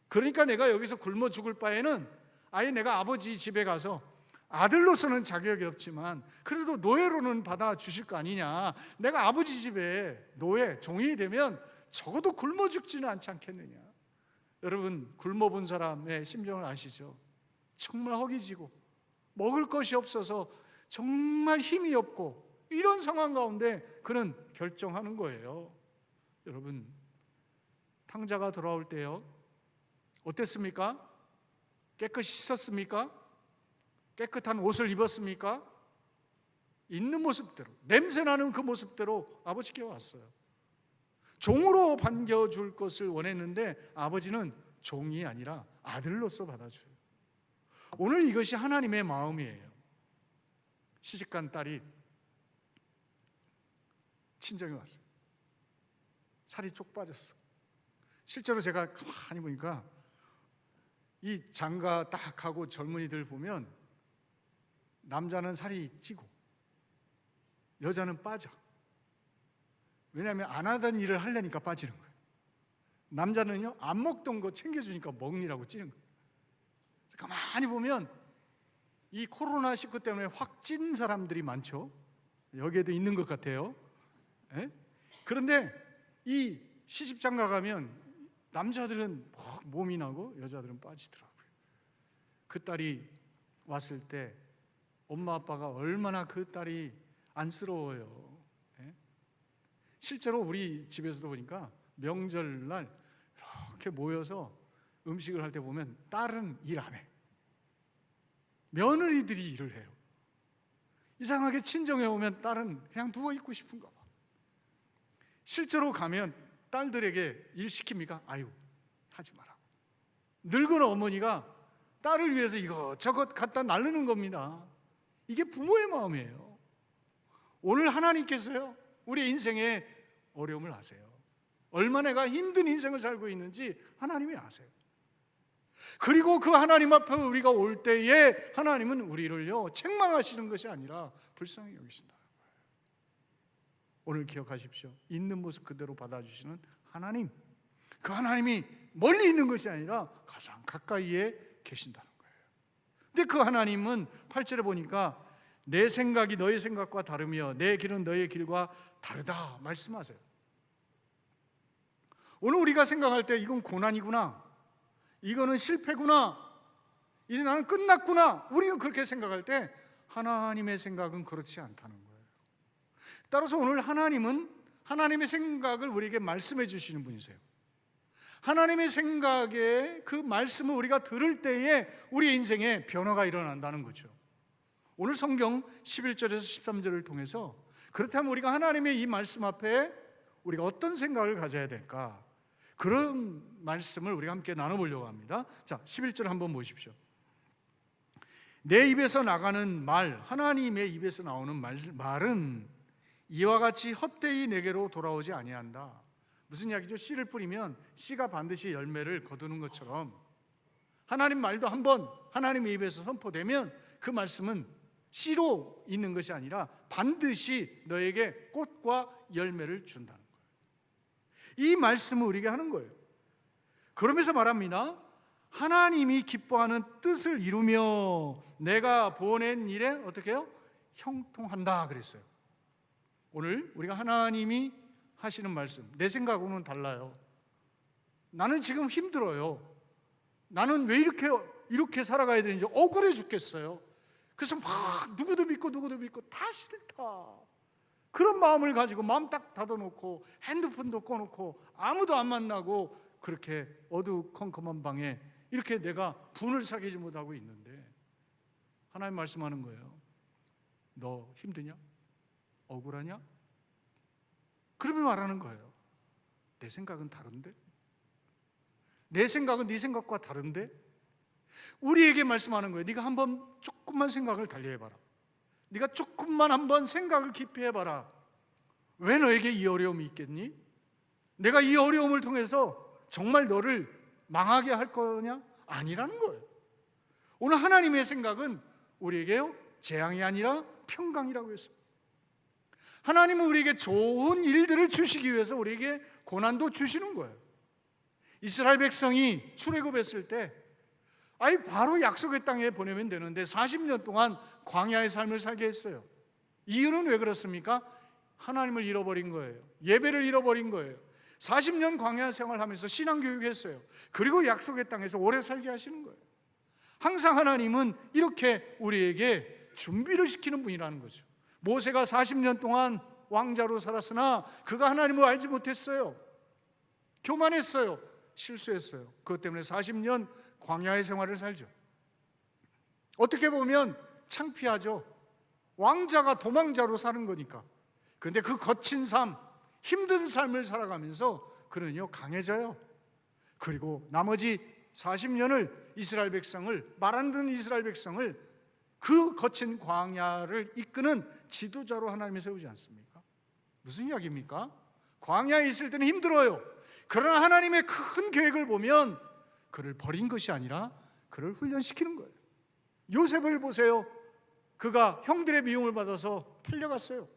그러니까 내가 여기서 굶어 죽을 바에는 아예 내가 아버지 집에 가서, 아들로서는 자격이 없지만 그래도 노예로는 받아주실 거 아니냐, 내가 아버지 집에 노예, 종이 되면 적어도 굶어 죽지는 않지 않겠느냐. 여러분, 굶어본 사람의 심정을 아시죠? 정말 허기지고 먹을 것이 없어서 정말 힘이 없고 이런 상황 가운데 그는 결정하는 거예요. 여러분, 탕자가 돌아올 때요, 어땠습니까? 깨끗이 씻었습니까? 깨끗한 옷을 입었습니까? 있는 모습대로, 냄새나는 그 모습대로 아버지께 왔어요. 종으로 반겨줄 것을 원했는데 아버지는 종이 아니라 아들로서 받아줘요. 오늘 이것이 하나님의 마음이에요. 시집간 딸이 친정에 왔어요. 살이 쪽 빠졌어. 실제로 제가 가만히 보니까 이 장가 딱 하고 젊은이들 보면 남자는 살이 찌고 여자는 빠져. 왜냐하면 안 하던 일을 하려니까 빠지는 거예요. 남자는요, 안 먹던 거 챙겨주니까 먹느라고 찌는 거예요. 가만히 보면 이 코로나19 때문에 확 찐 사람들이 많죠. 여기에도 있는 것 같아요. 예? 그런데 이 시집장가 가면 남자들은 몸이 나고 여자들은 빠지더라고요. 그 딸이 왔을 때 엄마 아빠가 얼마나 그 딸이 안쓰러워요. 예? 실제로 우리 집에서도 보니까 명절날 이렇게 모여서 음식을 할 때 보면 딸은 일 안 해. 며느리들이 일을 해요. 이상하게 친정에 오면 딸은 그냥 누워 있고 싶은가 봐. 실제로 가면 딸들에게 일 시킵니까? 아유, 하지 마라. 늙은 어머니가 딸을 위해서 이것저것 갖다 나르는 겁니다. 이게 부모의 마음이에요. 오늘 하나님께서요, 우리 인생의 어려움을 아세요. 얼마나 내가 힘든 인생을 살고 있는지 하나님이 아세요. 그리고 그 하나님 앞에 우리가 올 때에 하나님은 우리를요, 책망하시는 것이 아니라 불쌍히 여기신다. 오늘 기억하십시오. 있는 모습 그대로 받아주시는 하나님, 그 하나님이 멀리 있는 것이 아니라 가장 가까이에 계신다는 거예요. 근데 그 하나님은 8절에 보니까 내 생각이 너의 생각과 다르며 내 길은 너의 길과 다르다 말씀하세요. 오늘 우리가 생각할 때 이건 고난이구나, 이거는 실패구나, 이제 나는 끝났구나, 우리는 그렇게 생각할 때 하나님의 생각은 그렇지 않다는 거예요. 따라서 오늘 하나님은 하나님의 생각을 우리에게 말씀해 주시는 분이세요. 하나님의 생각에 그 말씀을 우리가 들을 때에 우리 인생에 변화가 일어난다는 거죠. 오늘 성경 11절에서 13절을 통해서 그렇다면 우리가 하나님의 이 말씀 앞에 우리가 어떤 생각을 가져야 될까, 그런 말씀을 우리가 함께 나눠보려고 합니다. 자, 11절 한번 보십시오. 내 입에서 나가는 말, 하나님의 입에서 나오는 말은 이와 같이 헛되이 내게로 돌아오지 아니한다. 무슨 이야기죠? 씨를 뿌리면 씨가 반드시 열매를 거두는 것처럼 하나님 말도 한번 하나님의 입에서 선포되면 그 말씀은 씨로 있는 것이 아니라 반드시 너에게 꽃과 열매를 준다는 거예요. 이 말씀을 우리에게 하는 거예요. 그러면서 말합니다. 하나님이 기뻐하는 뜻을 이루며 내가 보낸 일에 어떻게 해요? 형통한다 그랬어요. 오늘 우리가 하나님이 하시는 말씀, 내 생각하고는 달라요. 나는 지금 힘들어요. 나는 왜 이렇게 살아가야 되는지 억울해 죽겠어요. 그래서 막 누구도 믿고 다 싫다, 그런 마음을 가지고 마음 딱 닫아놓고 핸드폰도 꺼놓고 아무도 안 만나고 그렇게 어두컴컴한 방에 이렇게 내가 분을 사귀지 못하고 있는데 하나님 말씀하는 거예요. 너 힘드냐? 억울하냐? 그러면 말하는 거예요. 내 생각은 다른데? 내 생각은 네 생각과 다른데? 우리에게 말씀하는 거예요. 네가 한번 조금만 생각을 달리해봐라. 네가 조금만 한번 생각을 깊이 해봐라. 왜 너에게 이 어려움이 있겠니? 내가 이 어려움을 통해서 정말 너를 망하게 할 거냐? 아니라는 거예요. 오늘 하나님의 생각은 우리에게요, 재앙이 아니라 평강이라고 했어요. 하나님은 우리에게 좋은 일들을 주시기 위해서 우리에게 고난도 주시는 거예요. 이스라엘 백성이 출애굽했을 때 바로 약속의 땅에 보내면 되는데 40년 동안 광야의 삶을 살게 했어요. 이유는 왜 그렇습니까? 하나님을 잃어버린 거예요. 예배를 잃어버린 거예요. 40년 광야 생활하면서 신앙교육했어요. 그리고 약속의 땅에서 오래 살게 하시는 거예요. 항상 하나님은 이렇게 우리에게 준비를 시키는 분이라는 거죠. 모세가 40년 동안 왕자로 살았으나 그가 하나님을 알지 못했어요. 교만했어요. 실수했어요. 그것 때문에 40년 광야의 생활을 살죠. 어떻게 보면 창피하죠. 왕자가 도망자로 사는 거니까. 그런데 그 거친 삶, 힘든 삶을 살아가면서 그는요 강해져요. 그리고 나머지 40년을 이스라엘 백성을, 말 안 듣는 이스라엘 백성을 그 거친 광야를 이끄는 지도자로 하나님이 세우지 않습니까? 무슨 이야기입니까? 광야에 있을 때는 힘들어요. 그러나 하나님의 큰 계획을 보면 그를 버린 것이 아니라 그를 훈련시키는 거예요. 요셉을 보세요. 그가 형들의 미움을 받아서 팔려갔어요.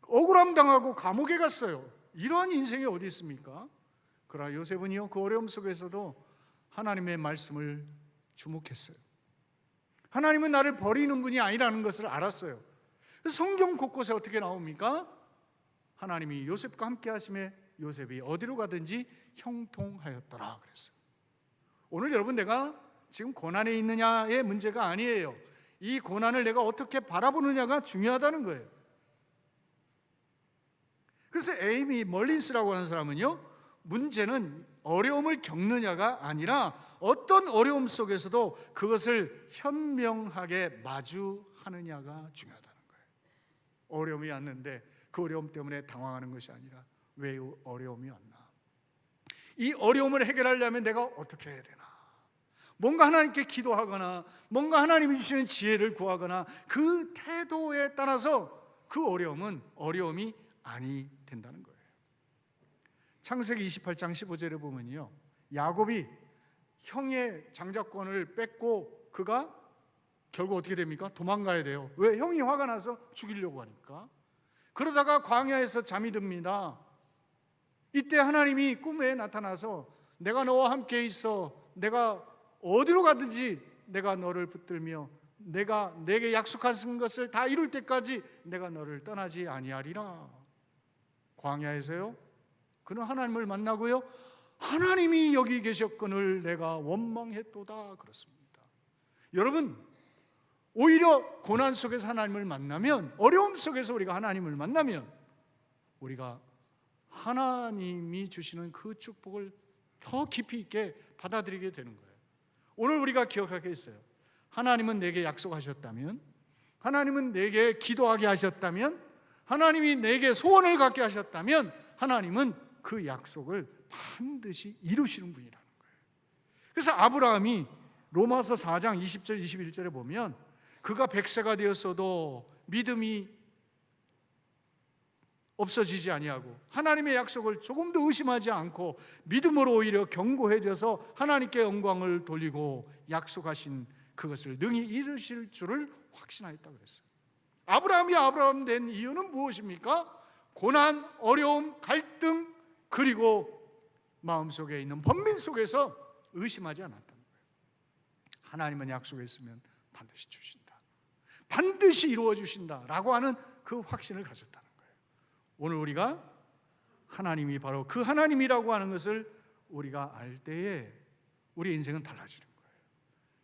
억울함 당하고 감옥에 갔어요. 이러한 인생이 어디 있습니까? 그러나 요셉은요, 그 어려움 속에서도 하나님의 말씀을 주목했어요. 하나님은 나를 버리는 분이 아니라는 것을 알았어요. 성경 곳곳에 어떻게 나옵니까? 하나님이 요셉과 함께 하심에 요셉이 어디로 가든지 형통하였더라 그랬어요. 오늘 여러분, 내가 지금 고난에 있느냐의 문제가 아니에요. 이 고난을 내가 어떻게 바라보느냐가 중요하다는 거예요. 그래서 에이미 멀린스라고 하는 사람은요, 문제는 어려움을 겪느냐가 아니라 어떤 어려움 속에서도 그것을 현명하게 마주하느냐가 중요하다는 거예요. 어려움이 왔는데 그 어려움 때문에 당황하는 것이 아니라 왜 어려움이 왔나? 이 어려움을 해결하려면 내가 어떻게 해야 되나? 뭔가 하나님께 기도하거나 뭔가 하나님이 주시는 지혜를 구하거나 그 태도에 따라서 그 어려움은 어려움이 아니 된다는 거예요. 창세기 28장 15절에 보면요, 야곱이 형의 장자권을 뺏고 그가 결국 어떻게 됩니까? 도망가야 돼요. 왜? 형이 화가 나서 죽이려고 하니까. 그러다가 광야에서 잠이 듭니다. 이때 하나님이 꿈에 나타나서 내가 너와 함께 있어, 내가 어디로 가든지 내가 너를 붙들며 내가 내게 약속하신 것을 다 이룰 때까지 내가 너를 떠나지 아니하리라. 광야에서요, 그는 하나님을 만나고요, 하나님이 여기 계셨거늘 내가 원망했도다 그렇습니다. 여러분, 오히려 고난 속에서 하나님을 만나면, 어려움 속에서 우리가 하나님을 만나면 우리가 하나님이 주시는 그 축복을 더 깊이 있게 받아들이게 되는 거예요. 오늘 우리가 기억할 게 있어요. 하나님은 내게 약속하셨다면, 하나님은 내게 기도하게 하셨다면, 하나님이 내게 소원을 갖게 하셨다면 하나님은 그 약속을 반드시 이루시는 분이라는 거예요. 그래서 아브라함이 로마서 4장 20절 21절에 보면 그가 100세가 되었어도 믿음이 없어지지 아니하고 하나님의 약속을 조금도 의심하지 않고 믿음으로 오히려 견고해져서 하나님께 영광을 돌리고 약속하신 그것을 능히 이루실 줄을 확신하였다 그랬어요. 아브라함이 아브라함 된 이유는 무엇입니까? 고난, 어려움, 갈등, 그리고 마음속에 있는 번민 속에서 의심하지 않았다는 거예요. 하나님은 약속했으면 반드시 주신다, 반드시 이루어 주신다라고 하는 그 확신을 가졌다는 거예요. 오늘 우리가 하나님이 바로 그 하나님이라고 하는 것을 우리가 알 때에 우리 인생은 달라지는 거예요.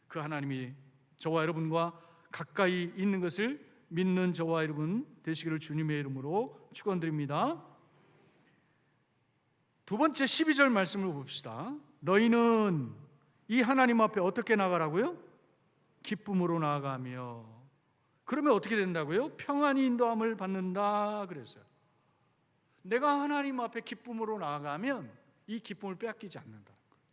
그 하나님이 저와 여러분과 가까이 있는 것을 믿는 저와 여러분 되시기를 주님의 이름으로 축원드립니다. 두 번째 12절 말씀을 봅시다. 너희는 이 하나님 앞에 어떻게 나가라고요? 기쁨으로 나아가며. 그러면 어떻게 된다고요? 평안히 인도함을 받는다 그랬어요. 내가 하나님 앞에 기쁨으로 나아가면 이 기쁨을 빼앗기지 않는다는 거예요.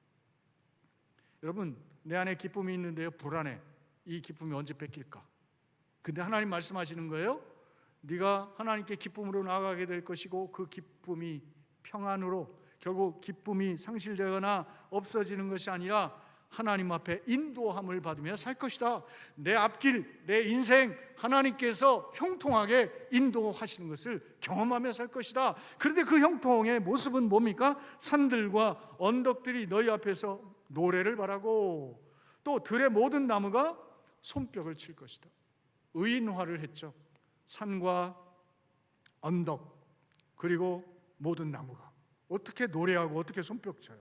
여러분, 내 안에 기쁨이 있는데요, 불안해. 이 기쁨이 언제 뺏길까? 근데 하나님 말씀하시는 거예요. 네가 하나님께 기쁨으로 나아가게 될 것이고 그 기쁨이 평안으로, 결국 기쁨이 상실되거나 없어지는 것이 아니라 하나님 앞에 인도함을 받으며 살 것이다. 내 앞길, 내 인생 하나님께서 형통하게 인도하시는 것을 경험하며 살 것이다. 그런데 그 형통의 모습은 뭡니까? 산들과 언덕들이 너희 앞에서 노래를 바라고 또 들의 모든 나무가 손뼉을 칠 것이다. 의인화를 했죠. 산과 언덕 그리고 모든 나무가 어떻게 노래하고 어떻게 손뼉 쳐요?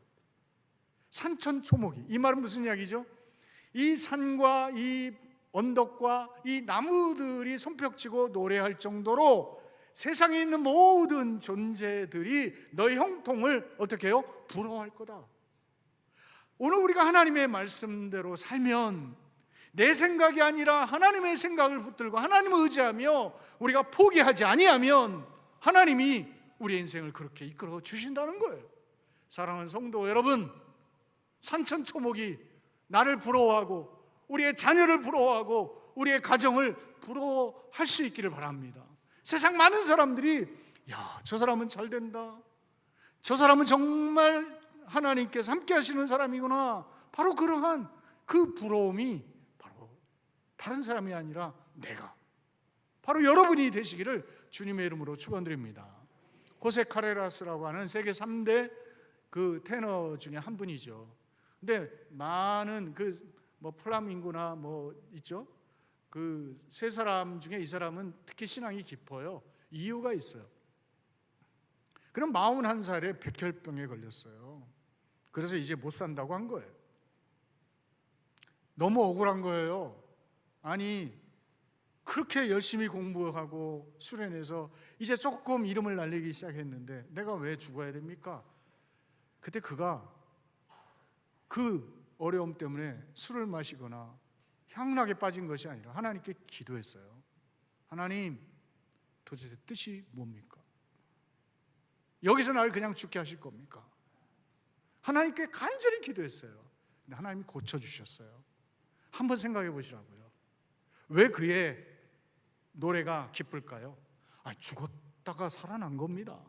산천초목이, 이 말은 무슨 이야기죠? 이 산과 이 언덕과 이 나무들이 손뼉치고 노래할 정도로 세상에 있는 모든 존재들이 너의 형통을 어떻게 해요? 부러워할 거다. 오늘 우리가 하나님의 말씀대로 살면 내 생각이 아니라 하나님의 생각을 붙들고 하나님을 의지하며 우리가 포기하지 아니하면 하나님이 우리의 인생을 그렇게 이끌어 주신다는 거예요. 사랑하는 성도 여러분, 산천초목이 나를 부러워하고 우리의 자녀를 부러워하고 우리의 가정을 부러워할 수 있기를 바랍니다. 세상 많은 사람들이 야, 저 사람은 잘 된다, 저 사람은 정말 하나님께서 함께 하시는 사람이구나, 바로 그러한 그 부러움이 바로 다른 사람이 아니라 내가, 바로 여러분이 되시기를 주님의 이름으로 축원드립니다. 호세 카레라스라고 하는 세계 3대 그 테너 중에 한 분이죠. 근데 많은 뭐 플라밍고나 뭐 있죠. 그 세 사람 중에 이 사람은 특히 신앙이 깊어요. 이유가 있어요. 그럼 41살에 백혈병에 걸렸어요. 그래서 이제 못 산다고 한 거예요. 너무 억울한 거예요. 아니, 그렇게 열심히 공부하고 수련해서 이제 조금 이름을 날리기 시작했는데 내가 왜 죽어야 됩니까? 그때 그가 그 어려움 때문에 술을 마시거나 향락에 빠진 것이 아니라 하나님께 기도했어요. 하나님, 도대체 뜻이 뭡니까? 여기서 나를 그냥 죽게 하실 겁니까? 하나님께 간절히 기도했어요. 근데 하나님이 고쳐주셨어요. 한번 생각해 보시라고요. 왜 그의 노래가 기쁠까요? 죽었다가 살아난 겁니다.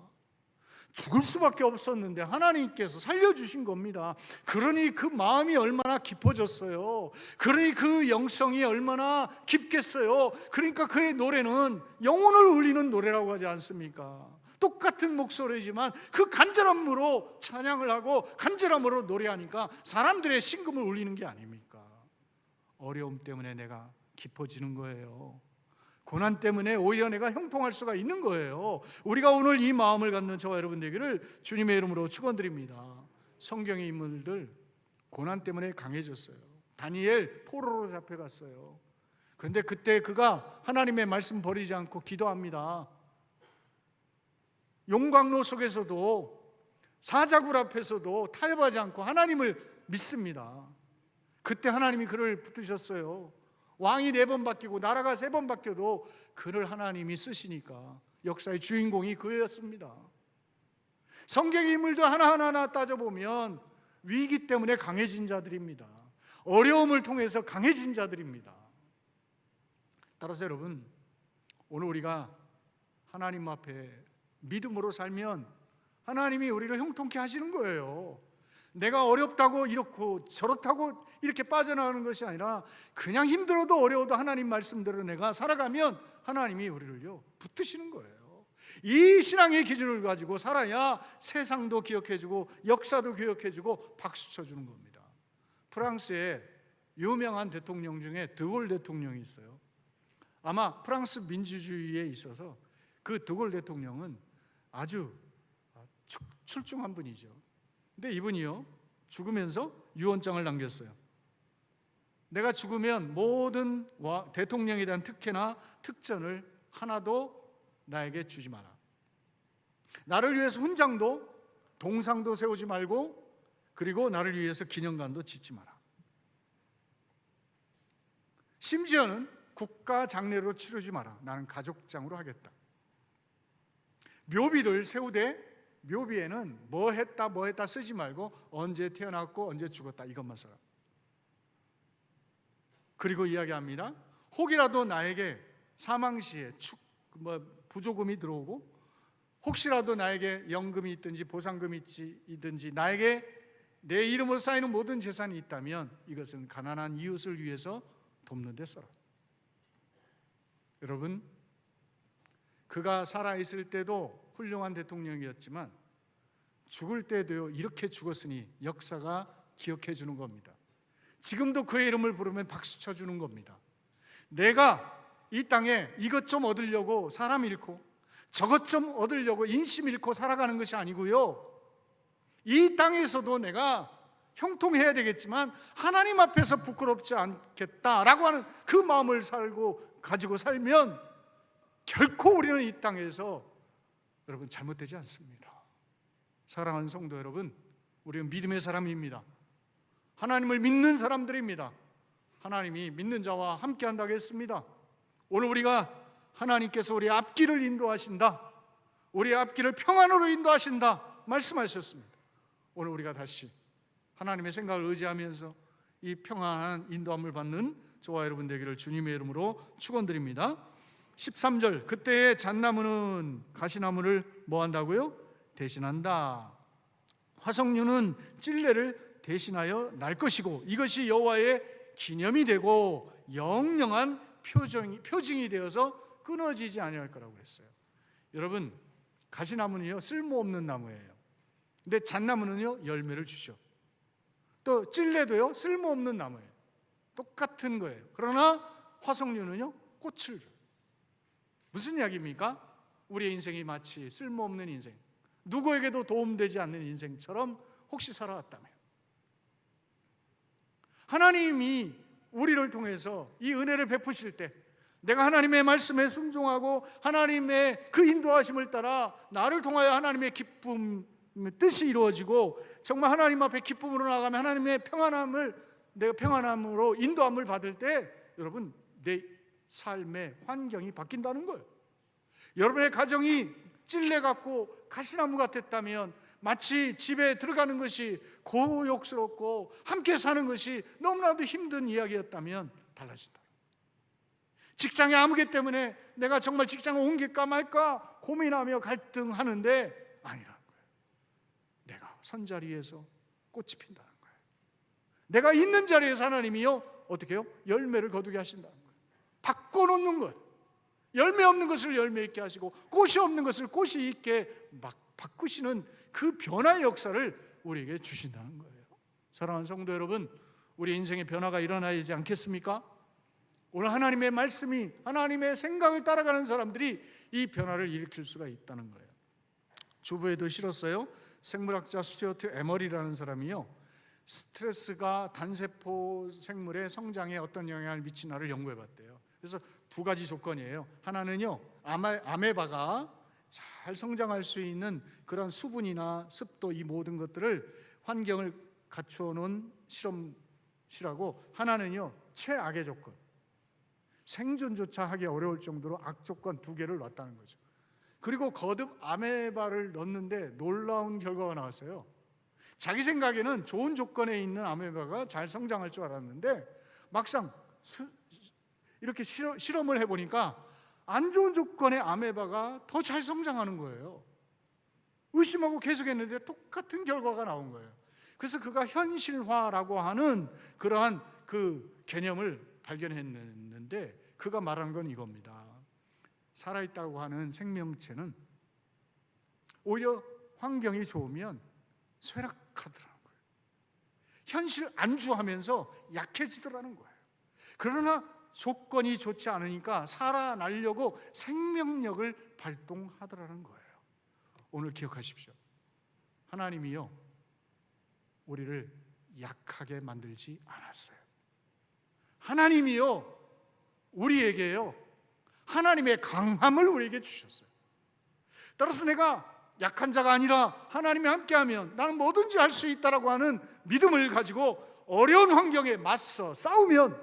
죽을 수밖에 없었는데 하나님께서 살려주신 겁니다. 그러니 그 마음이 얼마나 깊어졌어요. 그러니 그 영성이 얼마나 깊겠어요. 그러니까 그의 노래는 영혼을 울리는 노래라고 하지 않습니까? 똑같은 목소리지만 그 간절함으로 찬양을 하고 간절함으로 노래하니까 사람들의 심금을 울리는 게 아닙니까? 어려움 때문에 내가 깊어지는 거예요. 고난 때문에 오히려 내가 형통할 수가 있는 거예요. 우리가 오늘 이 마음을 갖는 저와 여러분 되기를 주님의 이름으로 축원드립니다. 성경의 인물들 고난 때문에 강해졌어요. 다니엘 포로로 잡혀갔어요. 그런데 그때 그가 하나님의 말씀 버리지 않고 기도합니다. 용광로 속에서도 사자굴 앞에서도 타협하지 않고 하나님을 믿습니다. 그때 하나님이 그를 붙드셨어요. 왕이 4번 바뀌고 나라가 3번 바뀌어도 그를 하나님이 쓰시니까 역사의 주인공이 그였습니다. 성경의 인물도 하나하나 따져보면 위기 때문에 강해진 자들입니다. 어려움을 통해서 강해진 자들입니다. 따라서 여러분, 오늘 우리가 하나님 앞에 믿음으로 살면 하나님이 우리를 형통케 하시는 거예요. 내가 어렵다고 이렇고 저렇다고 이렇게 빠져나가는 것이 아니라 그냥 힘들어도 어려워도 하나님 말씀대로 내가 살아가면 하나님이 우리를요 붙드시는 거예요. 이 신앙의 기준을 가지고 살아야 세상도 기억해주고 역사도 기억해주고 박수 쳐주는 겁니다. 프랑스에 유명한 대통령 중에 드골 대통령이 있어요. 아마 프랑스 민주주의에 있어서 그 드골 대통령은 아주 출중한 분이죠. 근데 이분이요 죽으면서 유언장을 남겼어요. 내가 죽으면 모든 대통령에 대한 특혜나 특전을 하나도 나에게 주지 마라. 나를 위해서 훈장도 동상도 세우지 말고 그리고 나를 위해서 기념관도 짓지 마라. 심지어는 국가 장례로 치르지 마라. 나는 가족장으로 하겠다. 묘비를 세우되 묘비에는 뭐 했다 쓰지 말고 언제 태어났고 언제 죽었다 이것만 써라. 그리고 이야기합니다. 혹이라도 나에게 사망시에 부조금이 들어오고 혹시라도 나에게 연금이 있든지 보상금이 있든지 나에게 내 이름으로 쌓이는 모든 재산이 있다면 이것은 가난한 이웃을 위해서 돕는 데 써라. 여러분, 그가 살아있을 때도 훌륭한 대통령이었지만 죽을 때도요 이렇게 죽었으니 역사가 기억해 주는 겁니다. 지금도 그의 이름을 부르면 박수 쳐주는 겁니다. 내가 이 땅에 이것 좀 얻으려고 사람 잃고 저것 좀 얻으려고 인심 잃고 살아가는 것이 아니고요, 이 땅에서도 내가 형통해야 되겠지만 하나님 앞에서 부끄럽지 않겠다라고 하는 그 마음을 가지고 살면 결코 우리는 이 땅에서 여러분 잘못되지 않습니다. 사랑하는 성도 여러분, 우리는 믿음의 사람입니다. 하나님을 믿는 사람들입니다. 하나님이 믿는 자와 함께 한다고 했습니다. 오늘 우리가 하나님께서 우리의 앞길을 인도하신다, 우리의 앞길을 평안으로 인도하신다 말씀하셨습니다. 오늘 우리가 다시 하나님의 생각을 의지하면서 이 평안한 인도함을 받는 저와 여러분 되기를 주님의 이름으로 축원드립니다. 13절, 그때의 잣나무는 가시나무를 뭐 한다고요? 대신한다. 화석류는 찔레를 대신하여 날 것이고 이것이 여호와의 기념이 되고 영영한 표징이 되어서 끊어지지 아니할 거라고 했어요. 여러분, 가시나무는요 쓸모없는 나무예요. 근데 잣나무는요 열매를 주죠. 또 찔레도요 쓸모없는 나무예요. 똑같은 거예요. 그러나 화석류는요 꽃을 줘요. 무슨 이야기입니까? 우리의 인생이 마치 쓸모없는 인생, 누구에게도 도움되지 않는 인생처럼 혹시 살아왔다면 하나님이 우리를 통해서 이 은혜를 베푸실 때 내가 하나님의 말씀에 순종하고 하나님의 그 인도하심을 따라 나를 통하여 하나님의 기쁨, 뜻이 이루어지고 정말 하나님 앞에 기쁨으로 나가면 하나님의 내가 평안함으로 인도함을 받을 때 여러분 내 삶의 환경이 바뀐다는 거예요. 여러분의 가정이 찔레 같고 가시나무 같았다면 마치 집에 들어가는 것이 고욕스럽고 함께 사는 것이 너무나도 힘든 이야기였다면 달라진다. 직장의 암흑기 때문에 내가 정말 직장을 옮길까 말까 고민하며 갈등하는데 아니라는 거예요. 내가 선 자리에서 꽃이 핀다는 거예요. 내가 있는 자리에서 하나님이요 어떻게 해요? 열매를 거두게 하신다는 거예요. 바꿔놓는 거예요. 열매 없는 것을 열매 있게 하시고 꽃이 없는 것을 꽃이 있게 막 바꾸시는 그 변화의 역사를 우리에게 주신다는 거예요. 사랑하는 성도 여러분, 우리 인생의 변화가 일어나야 하지 않겠습니까? 오늘 하나님의 말씀이, 하나님의 생각을 따라가는 사람들이 이 변화를 일으킬 수가 있다는 거예요. 주부에도 실었어요. 생물학자 스튜어트 에머리라는 사람이요, 스트레스가 단세포 생물의 성장에 어떤 영향을 미치나를 연구해 봤대요. 그래서 두 가지 조건이에요. 하나는요, 아메바가 잘 성장할 수 있는 그런 수분이나 습도, 이 모든 것들을 환경을 갖추어 놓은 실험실하고, 하나는요 최악의 조건, 생존조차 하기 어려울 정도로 악조건 두 개를 놨다는 거죠. 그리고 거듭 아메바를 넣었는데 놀라운 결과가 나왔어요. 자기 생각에는 좋은 조건에 있는 아메바가 잘 성장할 줄 알았는데 막상 이렇게 실험을 해보니까 안 좋은 조건의 아메바가 더 잘 성장하는 거예요. 의심하고 계속했는데 똑같은 결과가 나온 거예요. 그래서 그가 현실화라고 하는 그러한 그 개념을 발견했는데, 그가 말하는 건 이겁니다. 살아있다고 하는 생명체는 오히려 환경이 좋으면 쇠락하더라는 거예요. 현실 안주하면서 약해지더라는 거예요. 그러나 조건이 좋지 않으니까 살아나려고 생명력을 발동하더라는 거예요. 오늘 기억하십시오. 하나님이요, 우리를 약하게 만들지 않았어요. 하나님이요, 우리에게요, 하나님의 강함을 우리에게 주셨어요. 따라서 내가 약한 자가 아니라 하나님이 함께하면 나는 뭐든지 할 수 있다라고 하는 믿음을 가지고 어려운 환경에 맞서 싸우면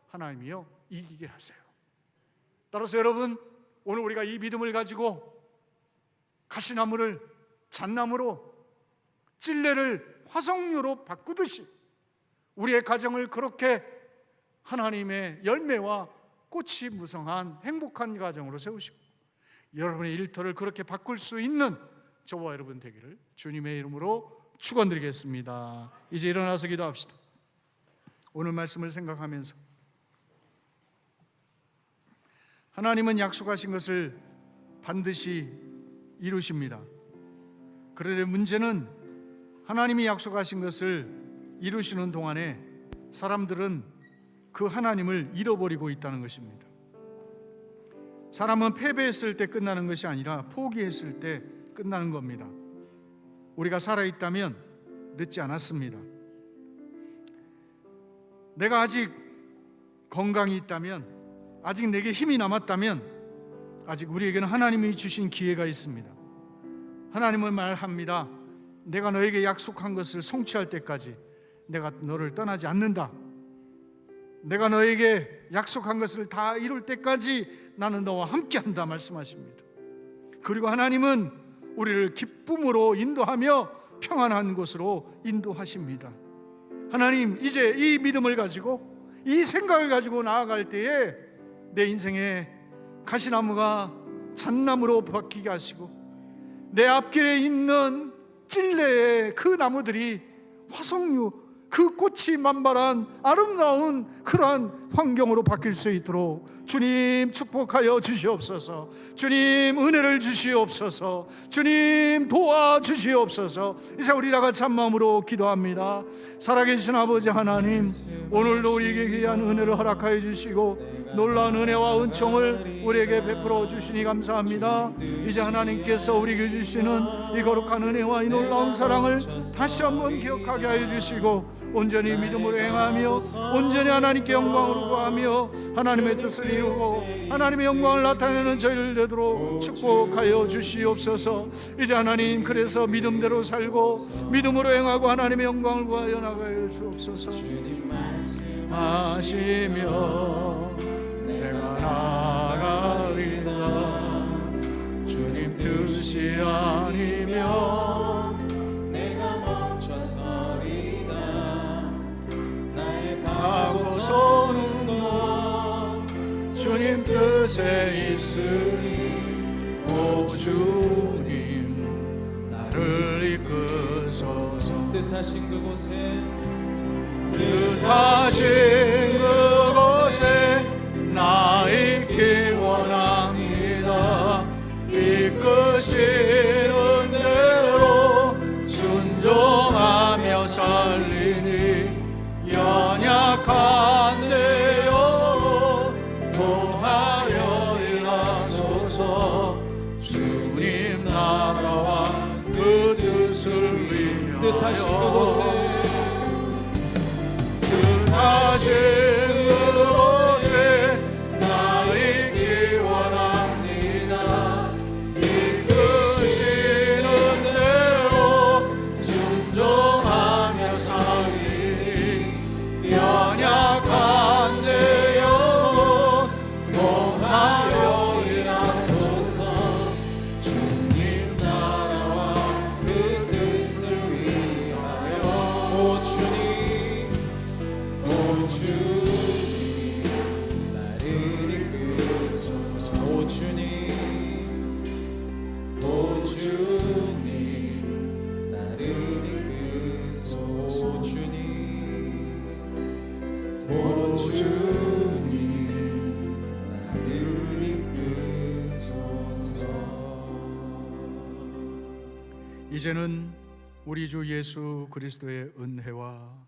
하나님이요 이기게 하세요. 따라서 여러분, 오늘 우리가 이 믿음을 가지고 가시나무를 잣나무로, 찔레를 화석류로 바꾸듯이 우리의 가정을 그렇게 하나님의 열매와 꽃이 무성한 행복한 가정으로 세우시고, 여러분의 일터를 그렇게 바꿀 수 있는 저와 여러분 되기를 주님의 이름으로 축원드리겠습니다. 이제 일어나서 기도합시다. 오늘 말씀을 생각하면서, 하나님은 약속하신 것을 반드시 이루십니다. 그런데 문제는 하나님이 약속하신 것을 이루시는 동안에 사람들은 그 하나님을 잃어버리고 있다는 것입니다. 사람은 패배했을 때 끝나는 것이 아니라 포기했을 때 끝나는 겁니다. 우리가 살아있다면 늦지 않았습니다. 내가 아직 건강이 있다면, 아직 내게 힘이 남았다면 아직 우리에게는 하나님이 주신 기회가 있습니다. 하나님은 말합니다. 내가 너에게 약속한 것을 성취할 때까지 내가 너를 떠나지 않는다. 내가 너에게 약속한 것을 다 이룰 때까지 나는 너와 함께한다 말씀하십니다. 그리고 하나님은 우리를 기쁨으로 인도하며 평안한 곳으로 인도하십니다. 하나님, 이제 이 믿음을 가지고, 이 생각을 가지고 나아갈 때에 내 인생에 가시나무가 잣나무로 바뀌게 하시고, 내 앞길에 있는 찔레의 그 나무들이 화석류, 그 꽃이 만발한 아름다운 그러한 환경으로 바뀔 수 있도록 주님 축복하여 주시옵소서. 주님 은혜를 주시옵소서. 주님 도와주시옵소서. 이제 우리 다 같이 한 마음으로 기도합니다. 살아계신 아버지 하나님, 오늘도 우리에게 귀한 은혜를 허락하여 주시고 놀라운 은혜와 은총을 우리에게 베풀어 주시니 감사합니다. 이제 하나님께서 우리에게 주시는 이 거룩한 은혜와 이 놀라운 사랑을 다시 한번 기억하게 하여 주시고 온전히 믿음으로 행하며 온전히 하나님께 영광을 구하며 하나님의 뜻을 이루고 하나님의 영광을 나타내는 저희를 되도록 축복하여 주시옵소서. 이제 하나님, 그래서 믿음대로 살고 믿음으로 행하고 하나님의 영광을 구하여 나가여 주옵소서. 하시며 내가 나가리라. 주님 뜻이 아니면 내가 멈춰서리다. 나의 가고서는 것 주님 뜻에 있으니 오 주님 나를 이끄소서. 뜻하신 그곳에 뜻하신 그곳에 나 있기 원합니다. 이끄시는 대로 순종하며 살리니 연약한 데요 도하여 일하소서. 주님 나라와 그 뜻을 뜻하신 위하여 그곳에 뜻하신 그곳에 나 있기 원합니다. 이끄시는 대로 순종하며 살리니 연약한 데요 동하여 일하소서. 주님 나라와 그 뜻을 위하여 오 주님 나를 이끄소서. 오 주님 나를 이끄소서. 오 주님 나를 이끄소서. 이제는 우리 주 예수 그리스도의 은혜와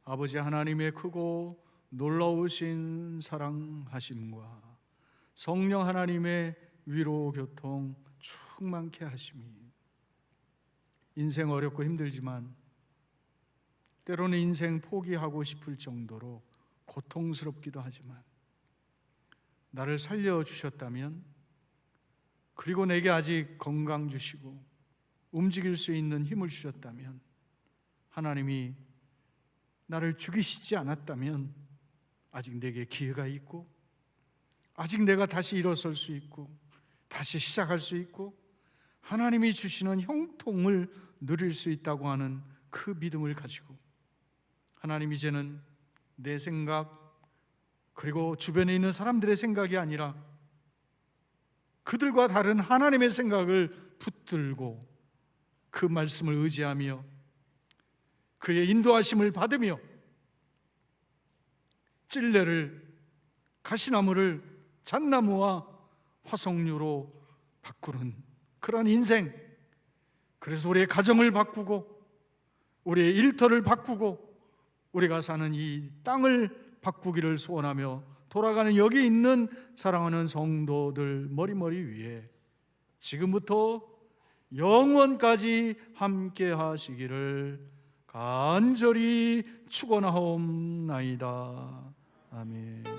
아버지 하나님의 크고 놀라우신 사랑하심과 성령 하나님의 위로 교통 충만케 하심이 인생 어렵고 힘들지만 때로는 인생 포기하고 싶을 정도로 고통스럽기도 하지만 나를 살려주셨다면, 그리고 내게 아직 건강 주시고 움직일 수 있는 힘을 주셨다면, 하나님이 나를 죽이시지 않았다면 아직 내게 기회가 있고, 아직 내가 다시 일어설 수 있고 다시 시작할 수 있고 하나님이 주시는 형통을 누릴 수 있다고 하는 그 믿음을 가지고, 하나님 이제는 내 생각 그리고 주변에 있는 사람들의 생각이 아니라 그들과 다른 하나님의 생각을 붙들고 그 말씀을 의지하며 그의 인도하심을 받으며 찔레를, 가시나무를 잣나무와 화석류로 바꾸는 그런 인생, 그래서 우리의 가정을 바꾸고 우리의 일터를 바꾸고 우리가 사는 이 땅을 바꾸기를 소원하며 돌아가는 여기 있는 사랑하는 성도들 머리머리 위에 지금부터 영원까지 함께 하시기를 간절히 축원하옵나이다. 아멘.